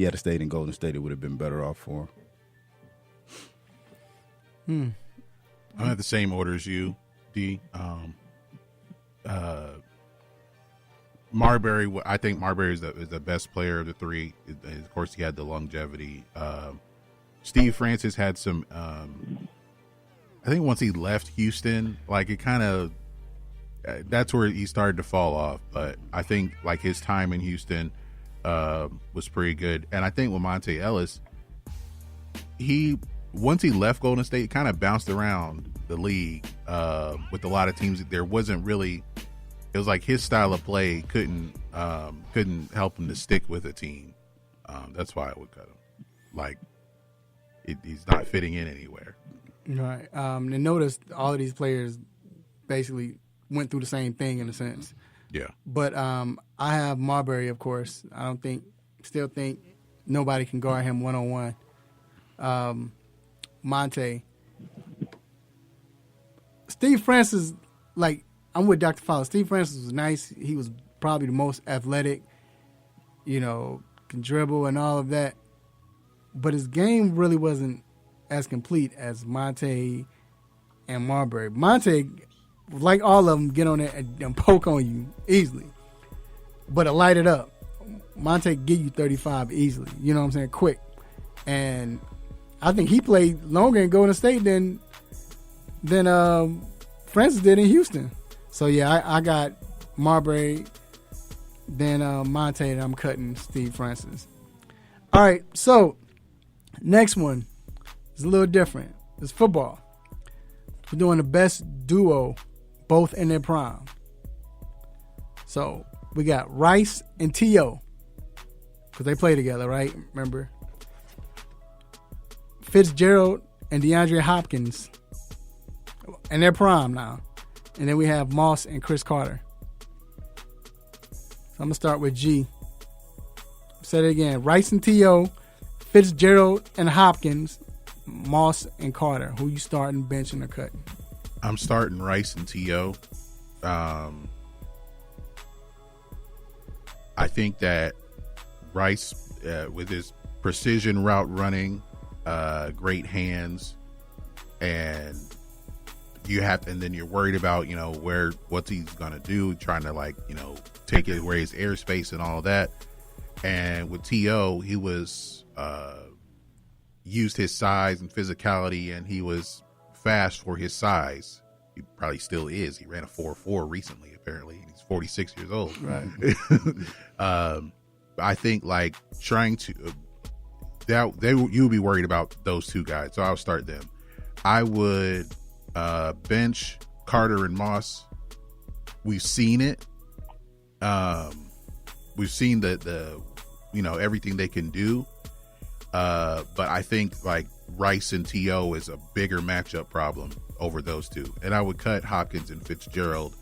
had stayed in Golden State, it would have been better off for him. I have the same order as you, D. Marbury, I think Marbury is the best player of the three. Of course, he had the longevity. Steve Francis had some. I think once he left Houston, like it kind of. That's where he started to fall off, but I think like his time in Houston was pretty good. And I think with Monte Ellis, once he left Golden State, kind of bounced around the league with a lot of teams. There wasn't really it was like his style of play couldn't help him to stick with a team. That's why I would cut him. Like, he's not fitting in anywhere. Right. And notice all of these players basically went through the same thing in a sense. Yeah. But I have Marbury, of course. Still think nobody can guard him one-on-one. Monte. Steve Francis, like, I'm with Dr. Fowler. Steve Francis was nice. He was probably the most athletic, can dribble and all of that. But his game really wasn't as complete as Monte and Marbury. Monte, like all of them, get on there and poke on you easily. But to light it up, Monte give you 35 easily. You know what I'm saying? Quick. And I think he played longer in Golden State than Francis did in Houston. So, yeah, I got Marbury, then Monte, and I'm cutting Steve Francis. All right, so next one is a little different. It's football. We're doing the best duo, both in their prime. So we got Rice and T.O. because they play together, right? Remember? Fitzgerald and DeAndre Hopkins in their prime now. And then we have Moss and Chris Carter. So I'm going to start with G. Say it again. Rice and T.O., Fitzgerald and Hopkins, Moss and Carter. Who you starting, benching, or cutting? I'm starting Rice and T.O. I think that Rice, with his precision route running, great hands, and then you're worried about, what he's going to do, trying to take it away his airspace and all that. And with T.O., he was used his size and physicality, and he was fast for his size. He probably still is. He ran a 4.4 recently, apparently. He's 46 years old. Right. I think trying to you would be worried about those two guys, so I'll start them. I would bench Carter and Moss. We've seen it. We've seen the everything they can do. But I think Rice and T.O. is a bigger matchup problem over those two. And I would cut Hopkins and Fitzgerald.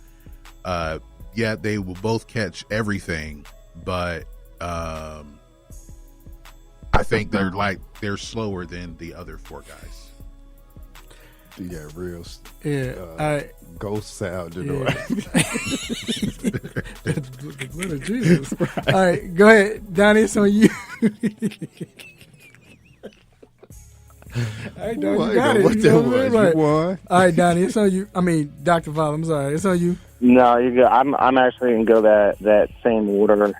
They will both catch everything, but I think they're slower than the other four guys. You got real ghost sound. The blood of Jesus. Right. All right, go ahead. Donnie, it's on you. All right, Donnie, you got it. You won. All right, Donnie, it's on you. I mean, Dr. Val, I'm sorry. It's on you. No, you go. I'm actually going to go that same order.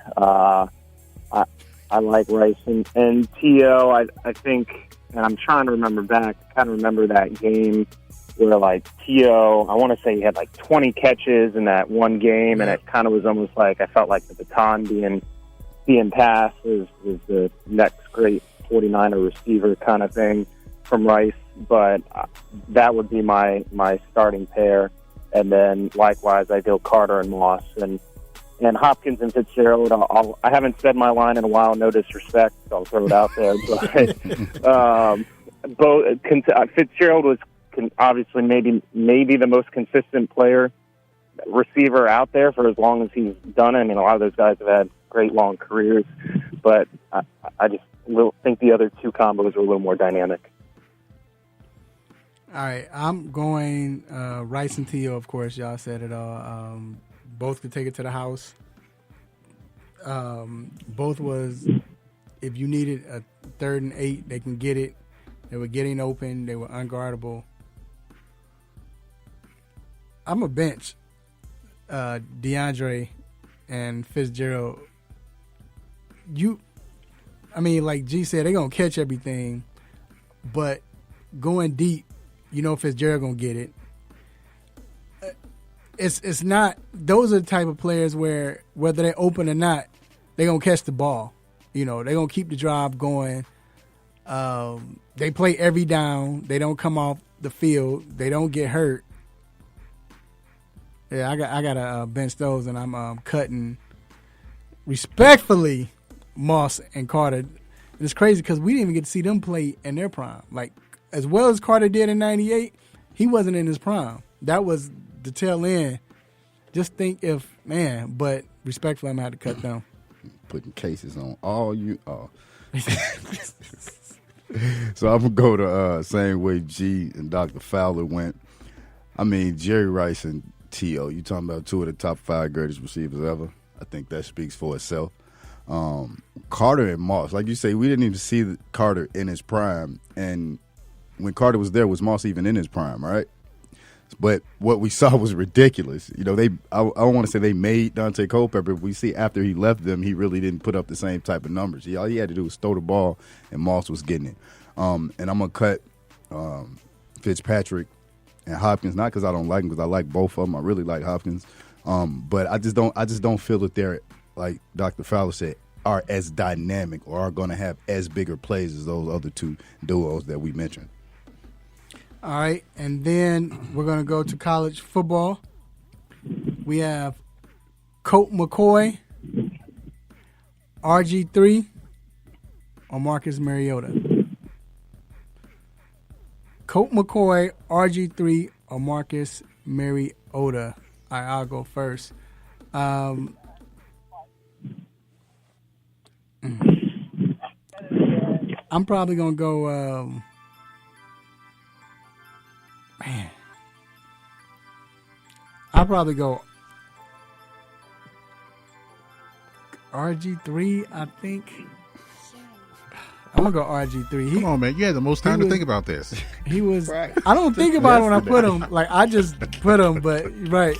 I like Rice and T.O. I think, and I'm trying to remember back, I kind of remember that game where T.O., I want to say he had 20 catches in that one game, and it kind of was almost I felt like the baton being passed was the next great 49er receiver kind of thing from Rice. But that would be my starting pair. And then likewise, I go Carter and Moss and Hopkins and Fitzgerald. I haven't said my line in a while, no disrespect, so I'll throw it out there. But Fitzgerald was obviously maybe the most consistent receiver out there for as long as he's done it. I mean, a lot of those guys have had great long careers, but I just think the other two combos are a little more dynamic. All right, I'm going Rice and T.O., of course. Y'all said it all. Both could take it to the house. Both was, if you needed a 3rd and 8, they can get it. They were getting open. They were unguardable. I'm a bench DeAndre and Fitzgerald. Like G said, they're going to catch everything. But going deep, Fitzgerald going to get it. It's not, those are the type of players where whether they're open or not, they're going to catch the ball. They're going to keep the drive going. They play every down. They don't come off the field. They don't get hurt. Yeah, I gotta bench those, and I'm cutting respectfully Moss and Carter. It's crazy because we didn't even get to see them play in their prime. Like, as well as Carter did in '98, he wasn't in his prime. That was the tail end. Just think but respectfully, I'm going to have to cut them. Putting cases on all you. Oh. So I'm going to go the same way G and Dr. Fowler went. I mean, Jerry Rice and T.O., you talking about two of the top 5 greatest receivers ever. I think that speaks for itself. Carter and Moss, like you say, we didn't even see Carter in his prime. And when Carter was there, was Moss even in his prime, right? But what we saw was ridiculous. You know, I don't want to say they made Dante Culpepper, but we see after he left them, he really didn't put up the same type of numbers. All he had to do was throw the ball, and Moss was getting it. And I'm going to cut Fitzpatrick and Hopkins, not because I don't like them, because I like both of them. I really like Hopkins. But I just don't feel that they're, like Dr. Fowler said, are as dynamic or are going to have as bigger plays as those other two duos that we mentioned. All right, and then we're going to go to college football. We have Colt McCoy, RG3, or Marcus Mariota. Colt McCoy, RG3, or Marcus Mariota. All right, I'll go first. I'm probably going to go... I'll probably go RG3, I think. I'm going to go RG3. Come on, man. You had the most time to think about this. He was... I don't think about it when I put him. Like, I just put him, but... Right.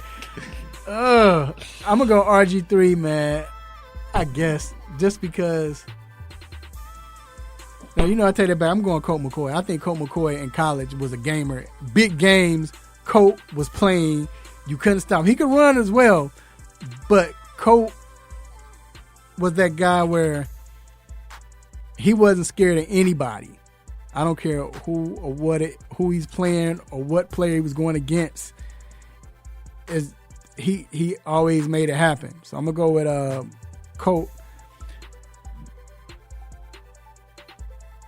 I'm going to go RG3, man. I guess. Just because... Now, I take that back. I'm going Colt McCoy. I think Colt McCoy in college was a gamer. Big games, Colt was playing. You couldn't stop him. He could run as well, but Colt was that guy where he wasn't scared of anybody. I don't care who or who he's playing or what player he was going against. He always made it happen. So I'm going to go with Colt.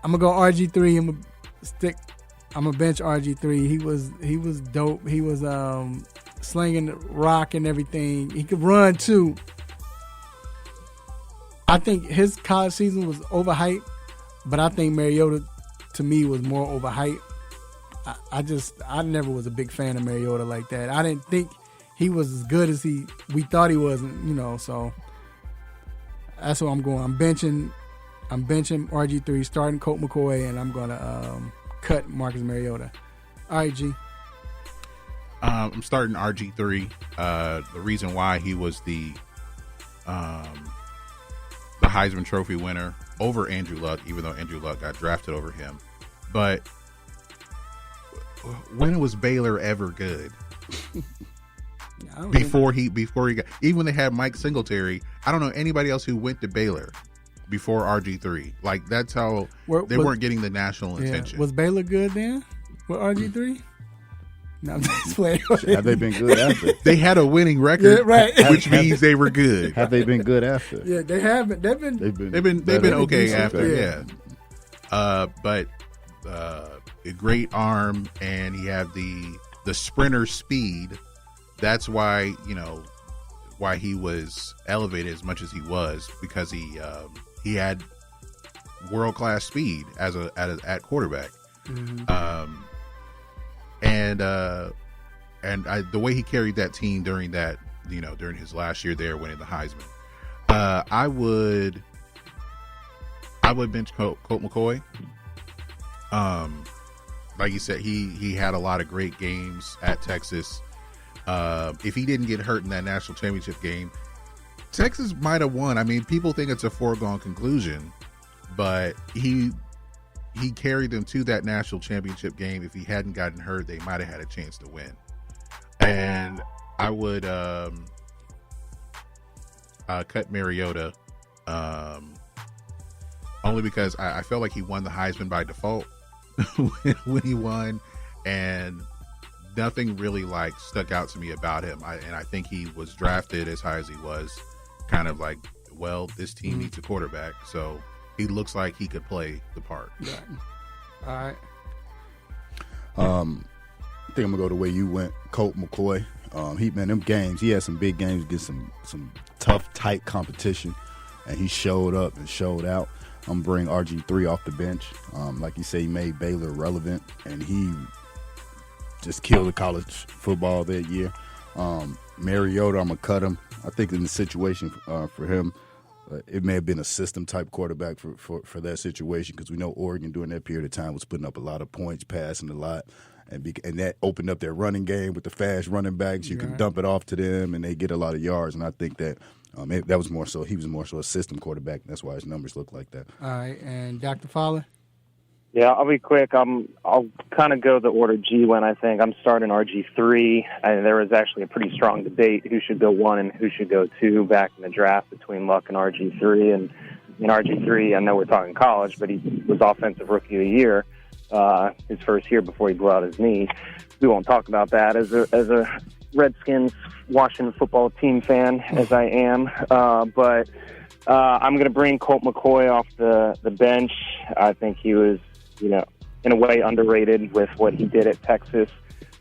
I'm gonna go RG3. I'm gonna bench RG3. He was dope. He was slinging the rock and everything. He could run too. I think his college season was overhyped, but I think Mariota to me was more overhyped. I never was a big fan of Mariota like that. I didn't think he was as good as we thought he was. So that's what I'm going. I'm benching RG3, starting Colt McCoy, and I'm going to cut Marcus Mariota. All right, G. I'm starting RG3. The reason why he was the Heisman Trophy winner over Andrew Luck, even though Andrew Luck got drafted over him. But when was Baylor ever good? Before he got, even when they had Mike Singletary, I don't know anybody else who went to Baylor before RG3. Like, that's how they weren't getting the national attention. Was Baylor good then with RG3? No, I'm just playing. Have they been good after? They had a winning record, which means they were good. Have they been good after? Yeah, they haven't. They've been okay after. Yeah. But a great arm, and he had the sprinter speed. That's why why he was elevated as much as he was, because he had world-class speed at quarterback. Mm-hmm. The way he carried that team during his last year there, winning the Heisman, I would bench Colt McCoy. Like you said, he had a lot of great games at Texas. If he didn't get hurt in that national championship game, Texas might have won. I mean, people think it's a foregone conclusion, but he carried them to that national championship game. If he hadn't gotten hurt, they might have had a chance to win. And I would cut Mariota, only because I felt like he won the Heisman by default when he won, and nothing really like stuck out to me about him. And I think he was drafted as high as he was, kind of like, well, this team needs a quarterback, so he looks like he could play the part. Yeah. All right. I think I'm gonna go the way you went, Colt McCoy. Them games, he had some big games against some tough, tight competition, and he showed up and showed out. I'm gonna bring RG3 off the bench. Like you say, he made Baylor relevant, and he just killed the college football that year. Mariota, I'm gonna cut him. I think in the situation for him, it may have been a system type quarterback for that situation, because we know Oregon during that period of time was putting up a lot of points, passing a lot, and that opened up their running game with the fast running backs. You can dump it off to them, and they get a lot of yards. And I think that that was more so. He was more so a system quarterback, and that's why his numbers look like that. All right, and Dr. Fowler? Yeah, I'll be quick. I'll kind of go the order G when I think. I'm starting RG3. There was actually a pretty strong debate who should go 1 and who should go 2 back in the draft between Luck and RG3. And RG3, I know we're talking college, but he was Offensive Rookie of the Year his first year before he blew out his knee. We won't talk about that. As a Redskins Washington football team fan, as I am, but I'm going to bring Colt McCoy off the bench. I think he was, in a way underrated with what he did at Texas.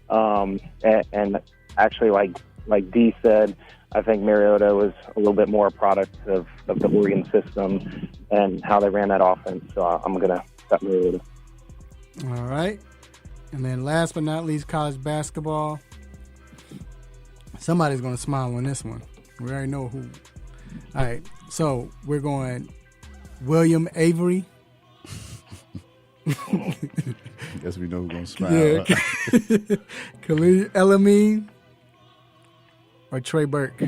And actually, like Dee said, I think Mariota was a little bit more a product of the Oregon system and how they ran that offense. So I'm going to cut Mariota. All right. And then last but not least, college basketball. Somebody's going to smile on this one. We already know who. All right. So we're going William Avery. Guess we know who's going to smile. Yeah. Khalid Elamine or Trey Burke.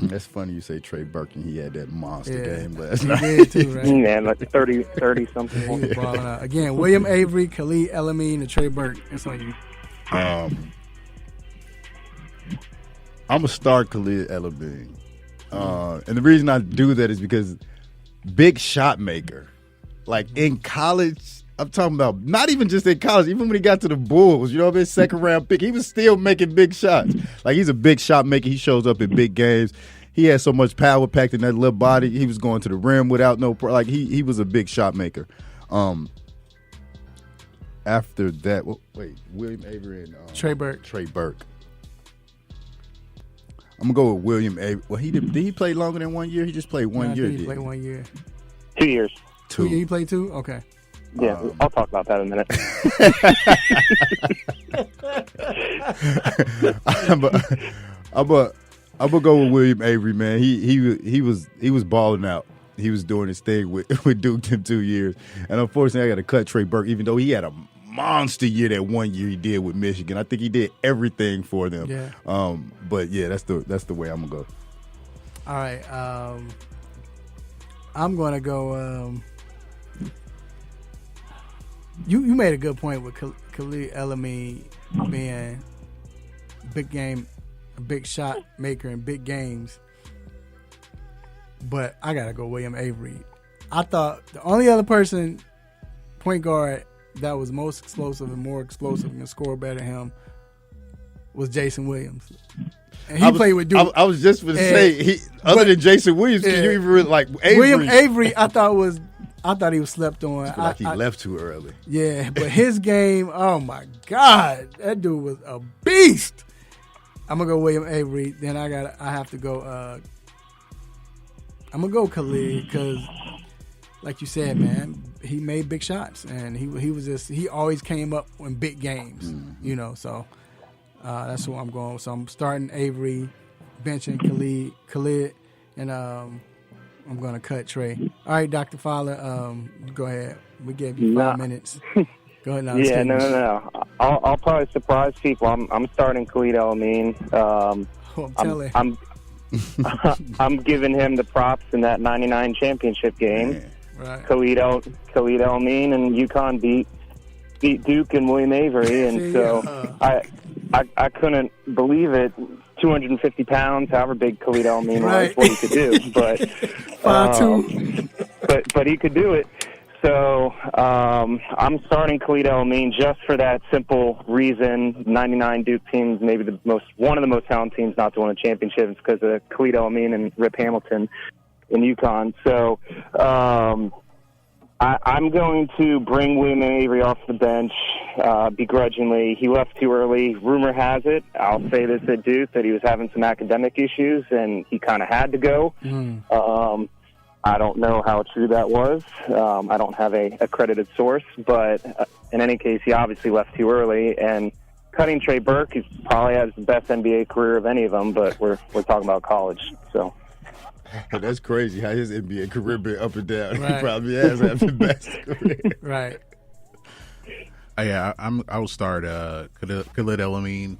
That's funny you say Trey Burke, and he had that monster game last night. He did too, right? Yeah, like 30 something. Yeah, he was balling out. Again, William Avery, Khalid Elamine, and Trey Burke. That's on you. I'm going to start Khalid Elamine. And the reason I do that is because big shot maker. Like in college, I'm talking about not even just in college, even when he got to the Bulls, second round pick, he was still making big shots. Like he's a big shot maker. He shows up in big games. He had so much power packed in that little body. He was going to the rim without he was a big shot maker. After that, William Avery and Trey Burke. I'm gonna go with William Avery. Well, did he play longer than 1 year? He just played 1 year. He played 1 year. 2 years. 2. He played 2? Okay. Yeah, I'll talk about that in a minute. I'm gonna go with William Avery, man. He was balling out. He was doing his thing with Duke in 2 years, and unfortunately, I got to cut Trey Burke, even though he had a monster year that 1 year he did with Michigan. I think he did everything for them. Yeah. But yeah, that's the way I'm gonna go. All right. I'm gonna go. You made a good point with Khalid Elamine being a big shot maker in big games. But I gotta go William Avery. I thought the only other person, point guard, that was most explosive and more explosive and scored better than him was Jason Williams. And he played with Duke. I was just going to say, other than Jason Williams, can you even really like Avery? William Avery, I thought he was slept on. He left too early. Yeah, but his game, oh my God, that dude was a beast. I'm gonna go William Avery. Then I have to go. I'm gonna go Khalid because, like you said, man, he made big shots and he always came up in big games, So that's who I'm going. So I'm starting Avery, benching Khalid, and I'm gonna cut Trey. All right, Dr. Fowler, go ahead. We gave you 5 minutes. Go ahead now. Yeah, no. I'll probably surprise people. I'm starting Khalid Elamine. I'm telling. I'm giving him the props in that '99 championship game. Man. Right. Khalid Elamine and UConn beat Duke and William Avery, and so I couldn't believe it. 250 pounds, however big Khalid Elamine was, what he could do, but 5'2". but he could do it. So I'm starting Khalid El-Amin just for that simple reason. 99 Duke teams, maybe one of the most talented teams not to win a championship, is because of Khalid El-Amin and Rip Hamilton in UConn. So I'm going to bring Wnba Avery off the bench begrudgingly. He left too early. Rumor has it, I'll say this at Duke, that he was having some academic issues and he kind of had to go. I don't know how true that was. I don't have a accredited source, but in any case, he obviously left too early. And cutting Trey Burke, he probably has the best NBA career of any of them, but we're talking about college, so. That's crazy how his NBA career been up and down. Right. He probably has had the best career. Right. Yeah, I will start Khalid El-Amin.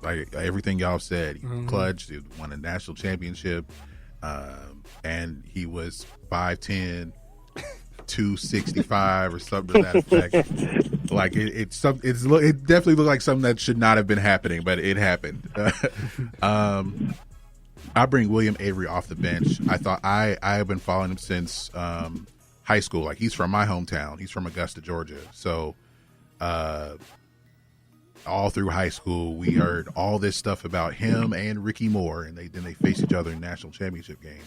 Like everything y'all said, he clutched, he won a national championship, and he was 5'10", 265 or something to that effect. Like it definitely looked like something that should not have been happening, but it happened. I bring William Avery off the bench. I have been following him since high school. Like, he's from my hometown. He's from Augusta, Georgia. So all through high school, we heard all this stuff about him and Ricky Moore, and then they faced each other in the national championship game.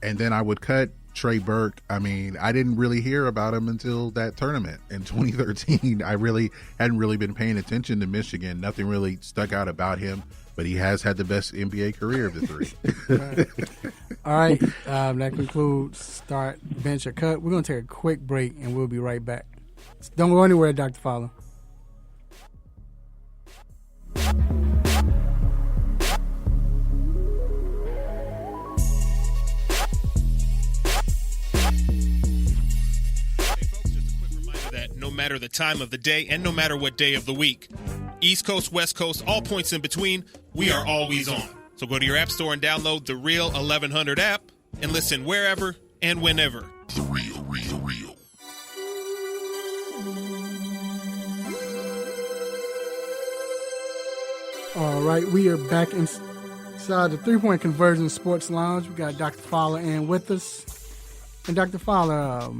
And then I would cut Trey Burke. I mean, I didn't really hear about him until that tournament in 2013. I hadn't really been paying attention to Michigan. Nothing really stuck out about him, but he has had the best NBA career of the three. All right. That concludes start, bench, or cut. We're going to take a quick break, and we'll be right back. Don't go anywhere, Dr. Fowler. No matter the time of the day and no matter what day of the week, East Coast, West Coast, all points in between, we are always on. So go to your app store and download the Real 1100 app and listen wherever and whenever. The Real. All right, we are back inside the 3-Point Conversion Sports Lounge. We got Dr. Fowler in with us. And Dr. Fowler,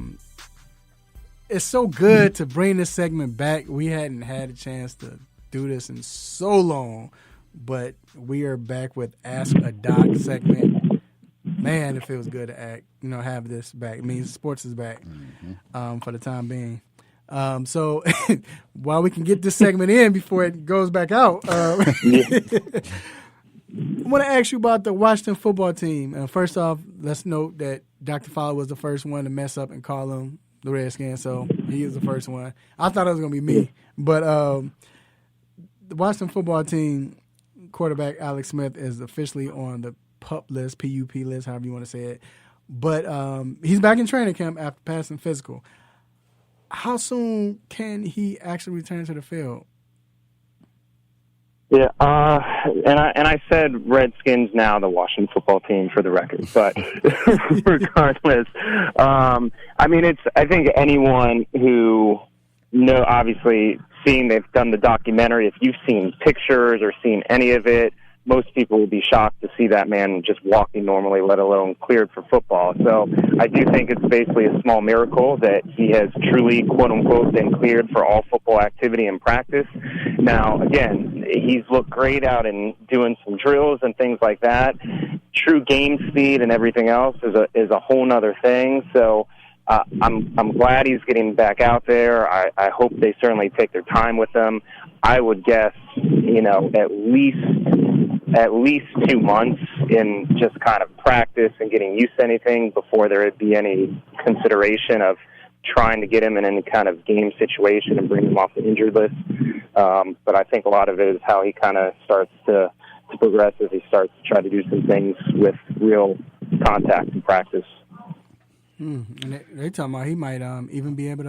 it's so good to bring this segment back. We hadn't had a chance to do this in so long, but we are back with Ask a Doc segment. Man, it feels good to have this back. It means sports is back for the time being. So while we can get this segment in before it goes back out, I want to ask you about the Washington football team. First off, let's note that Dr. Fowler was the first one to mess up and call them the Redskins, so he is the first one. I thought it was going to be me. But the Washington football team quarterback Alex Smith is officially on the PUP list, PUP list, however you want to say it. But he's back in training camp after passing physical. How soon can he actually return to the field? Yeah, and I said Redskins, now the Washington football team, for the record. But regardless, I think anyone who obviously seeing they've done the documentary, if you've seen pictures or seen any of it, most people will be shocked to see that man just walking normally, let alone cleared for football. So I do think it's basically a small miracle that he has truly, quote-unquote, been cleared for all football activity and practice. Now, again, he's looked great out in doing some drills and things like that. True game speed and everything else is a whole nother thing. So I'm glad he's getting back out there. I hope they certainly take their time with him. I would guess, at least 2 months in just kind of practice and getting used to anything before there would be any consideration of trying to get him in any kind of game situation and bring him off the injured list. But I think a lot of it is how he kind of starts to progress as he starts to try to do some things with real contact and practice. And they talking about he might even be able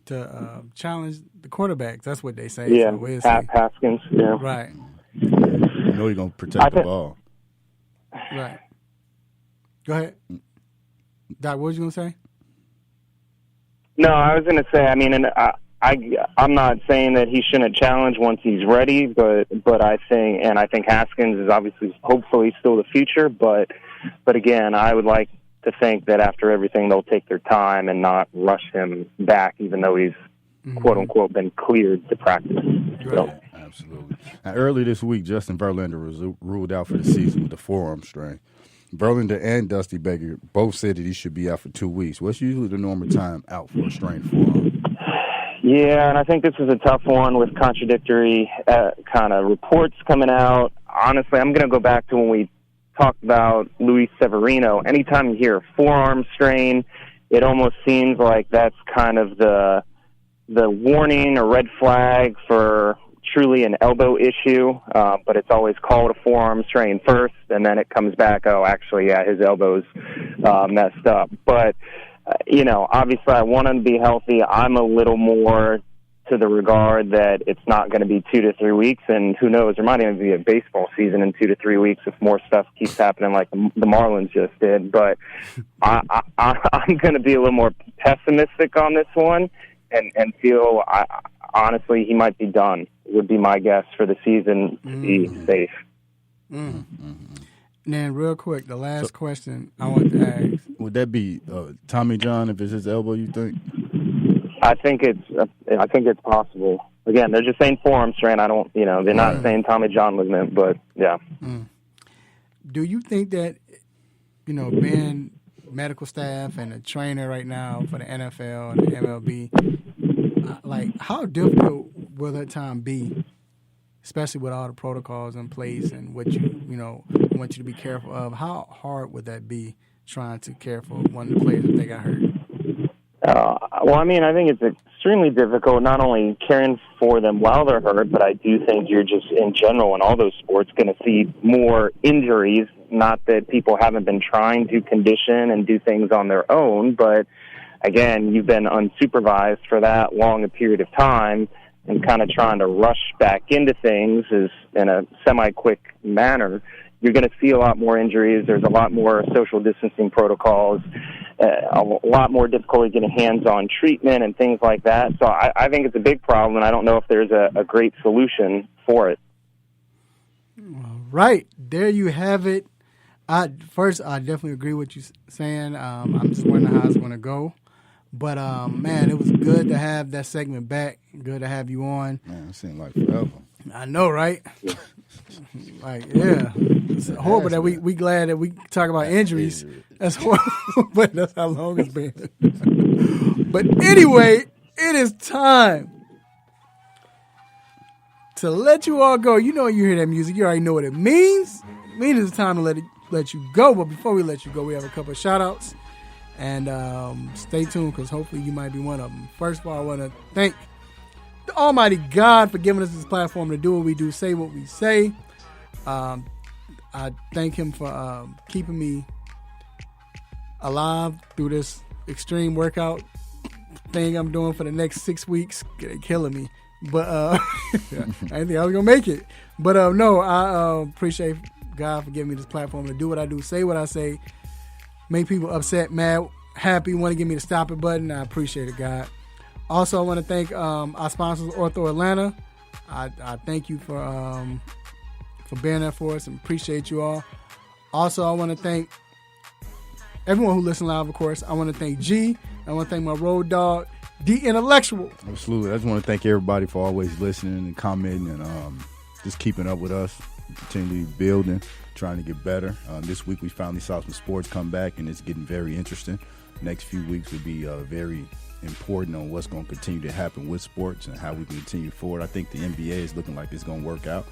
to challenge the quarterbacks. That's what they say. Yeah, so Haskins. Yeah, right. You know he's gonna protect the ball. Right. Go ahead, Doc. What was you gonna say? No, I was gonna say. I'm not saying that he shouldn't challenge once he's ready, but I think Haskins is obviously, hopefully, still the future. But again, I would like to think that after everything, they'll take their time and not rush him back, even though he's quote unquote been cleared to practice. So. Absolutely. Now, early this week, Justin Verlander was ruled out for the season with a forearm strain. Verlander and Dusty Baker both said that he should be out for 2 weeks. What's usually the normal time out for a strained forearm? Yeah, and I think this is a tough one with contradictory kind of reports coming out. Honestly, I'm going to go back to when we talked about Luis Severino. Anytime you hear forearm strain, it almost seems like that's kind of the warning or red flag for truly an elbow issue, but it's always called a forearm strain first, and then it comes back, oh, actually, yeah, his elbow's messed up. But, obviously I want him to be healthy. I'm a little more to the regard that it's not going to be 2 to 3 weeks, and who knows, there might even be a baseball season in 2 to 3 weeks if more stuff keeps happening like the Marlins just did. But I'm going to be a little more pessimistic on this one and feel, honestly, he might be done, would be my guess for the season to be safe. Now, real quick, the last question I want to ask. Would that be Tommy John if it's his elbow, you think? I think it's possible. Again, they're just saying forearm strain. They're not saying Tommy John ligament, but yeah. Do you think that, being medical staff and a trainer right now for the NFL and the MLB, how difficult will that time be, especially with all the protocols in place and what want you to be careful of? How hard would that be trying to care for one of the players if they got hurt? I think it's extremely difficult, not only caring for them while they're hurt, but I do think you're just, in general, in all those sports, going to see more injuries. Not that people haven't been trying to condition and do things on their own, but, again, you've been unsupervised for that long a period of time, and kind of trying to rush back into things is in a semi-quick manner. You're going to see a lot more injuries. There's a lot more social distancing protocols, a lot more difficulty getting hands-on treatment and things like that. So I think it's a big problem, and I don't know if there's a great solution for it. All right. There you have it. I definitely agree with you saying. I'm just wondering how it's going to go. But, man, it was good to have that segment back. Good to have you on. Man, it seemed like forever. I know, right? It's horrible that we glad that we talk about injuries. That's horrible, but that's how long it's been. But anyway, it is time to let you all go. You hear that music. You already know what it means. It means it's time to let you go. But before we let you go, we have a couple of shout-outs. And stay tuned because hopefully you might be one of them. First of all, I want to thank the Almighty God for giving us this platform to do what we do, say what we say. I thank Him for keeping me alive through this extreme workout thing I'm doing for the next 6 weeks. They're killing me. But I didn't think I was going to make it. But I appreciate God for giving me this platform to do what I do, say what I say. Make people upset, mad, happy, want to give me the stop it button. I appreciate it, God. Also, I want to thank our sponsors, Ortho Atlanta. I thank you for being there for us and appreciate you all. Also, I want to thank everyone who listens live, of course. I want to thank G. I want to thank my road dog, The Intellectual. Absolutely. I just want to thank everybody for always listening and commenting and just keeping up with us, continually building, trying to get better. This week we finally saw some sports come back, and it's getting very interesting. Next few weeks will be very important on what's going to continue to happen with sports and how we can continue forward. I think the NBA is looking like it's going to work out.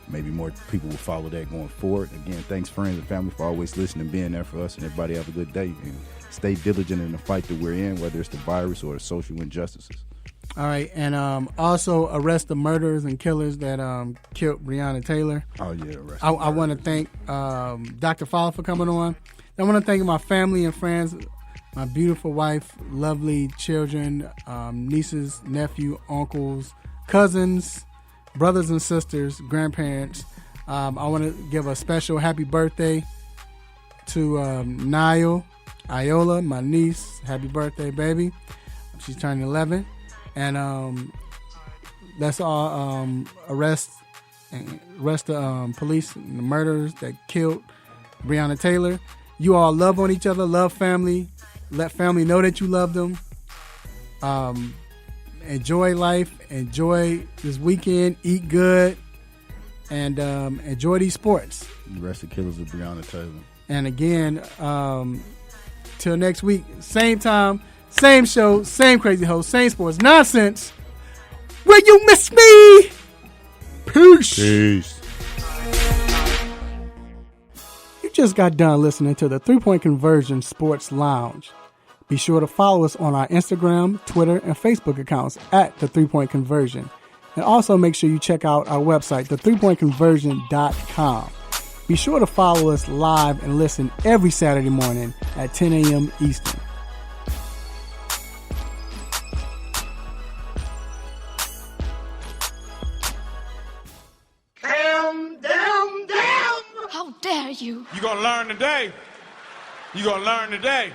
Maybe more people will follow that going forward. Again, thanks friends and family for always listening and being there for us, and everybody have a good day. And stay diligent in the fight that we're in, whether it's the virus or the social injustices. All right, and also arrest the murderers and killers that killed Breonna Taylor. Oh, yeah, arrest. I want to thank Dr. Fowler for coming on. I want to thank my family and friends, my beautiful wife, lovely children, nieces, nephew, uncles, cousins, brothers and sisters, grandparents. I want to give a special happy birthday to Niall, Iola, my niece. Happy birthday, baby. She's turning 11. And let's all arrest the police and the murderers that killed Breonna Taylor. You all love on each other, love family. Let family know that you love them. Enjoy life. Enjoy this weekend. Eat good. And enjoy these sports. Rest the killers of Breonna Taylor. And again, till next week, same time, same show, same crazy host, same sports nonsense. Will you miss me? Peace. Peace. You just got done listening to the 3-Point Conversion Sports Lounge. Be sure to follow us on our Instagram, Twitter, and Facebook accounts at the 3-Point Conversion. And also make sure you check out our website, the3pointconversion.com. Be sure to follow us live and listen every Saturday morning at 10 a.m. Eastern. How dare you? You gonna learn today. You gonna learn today.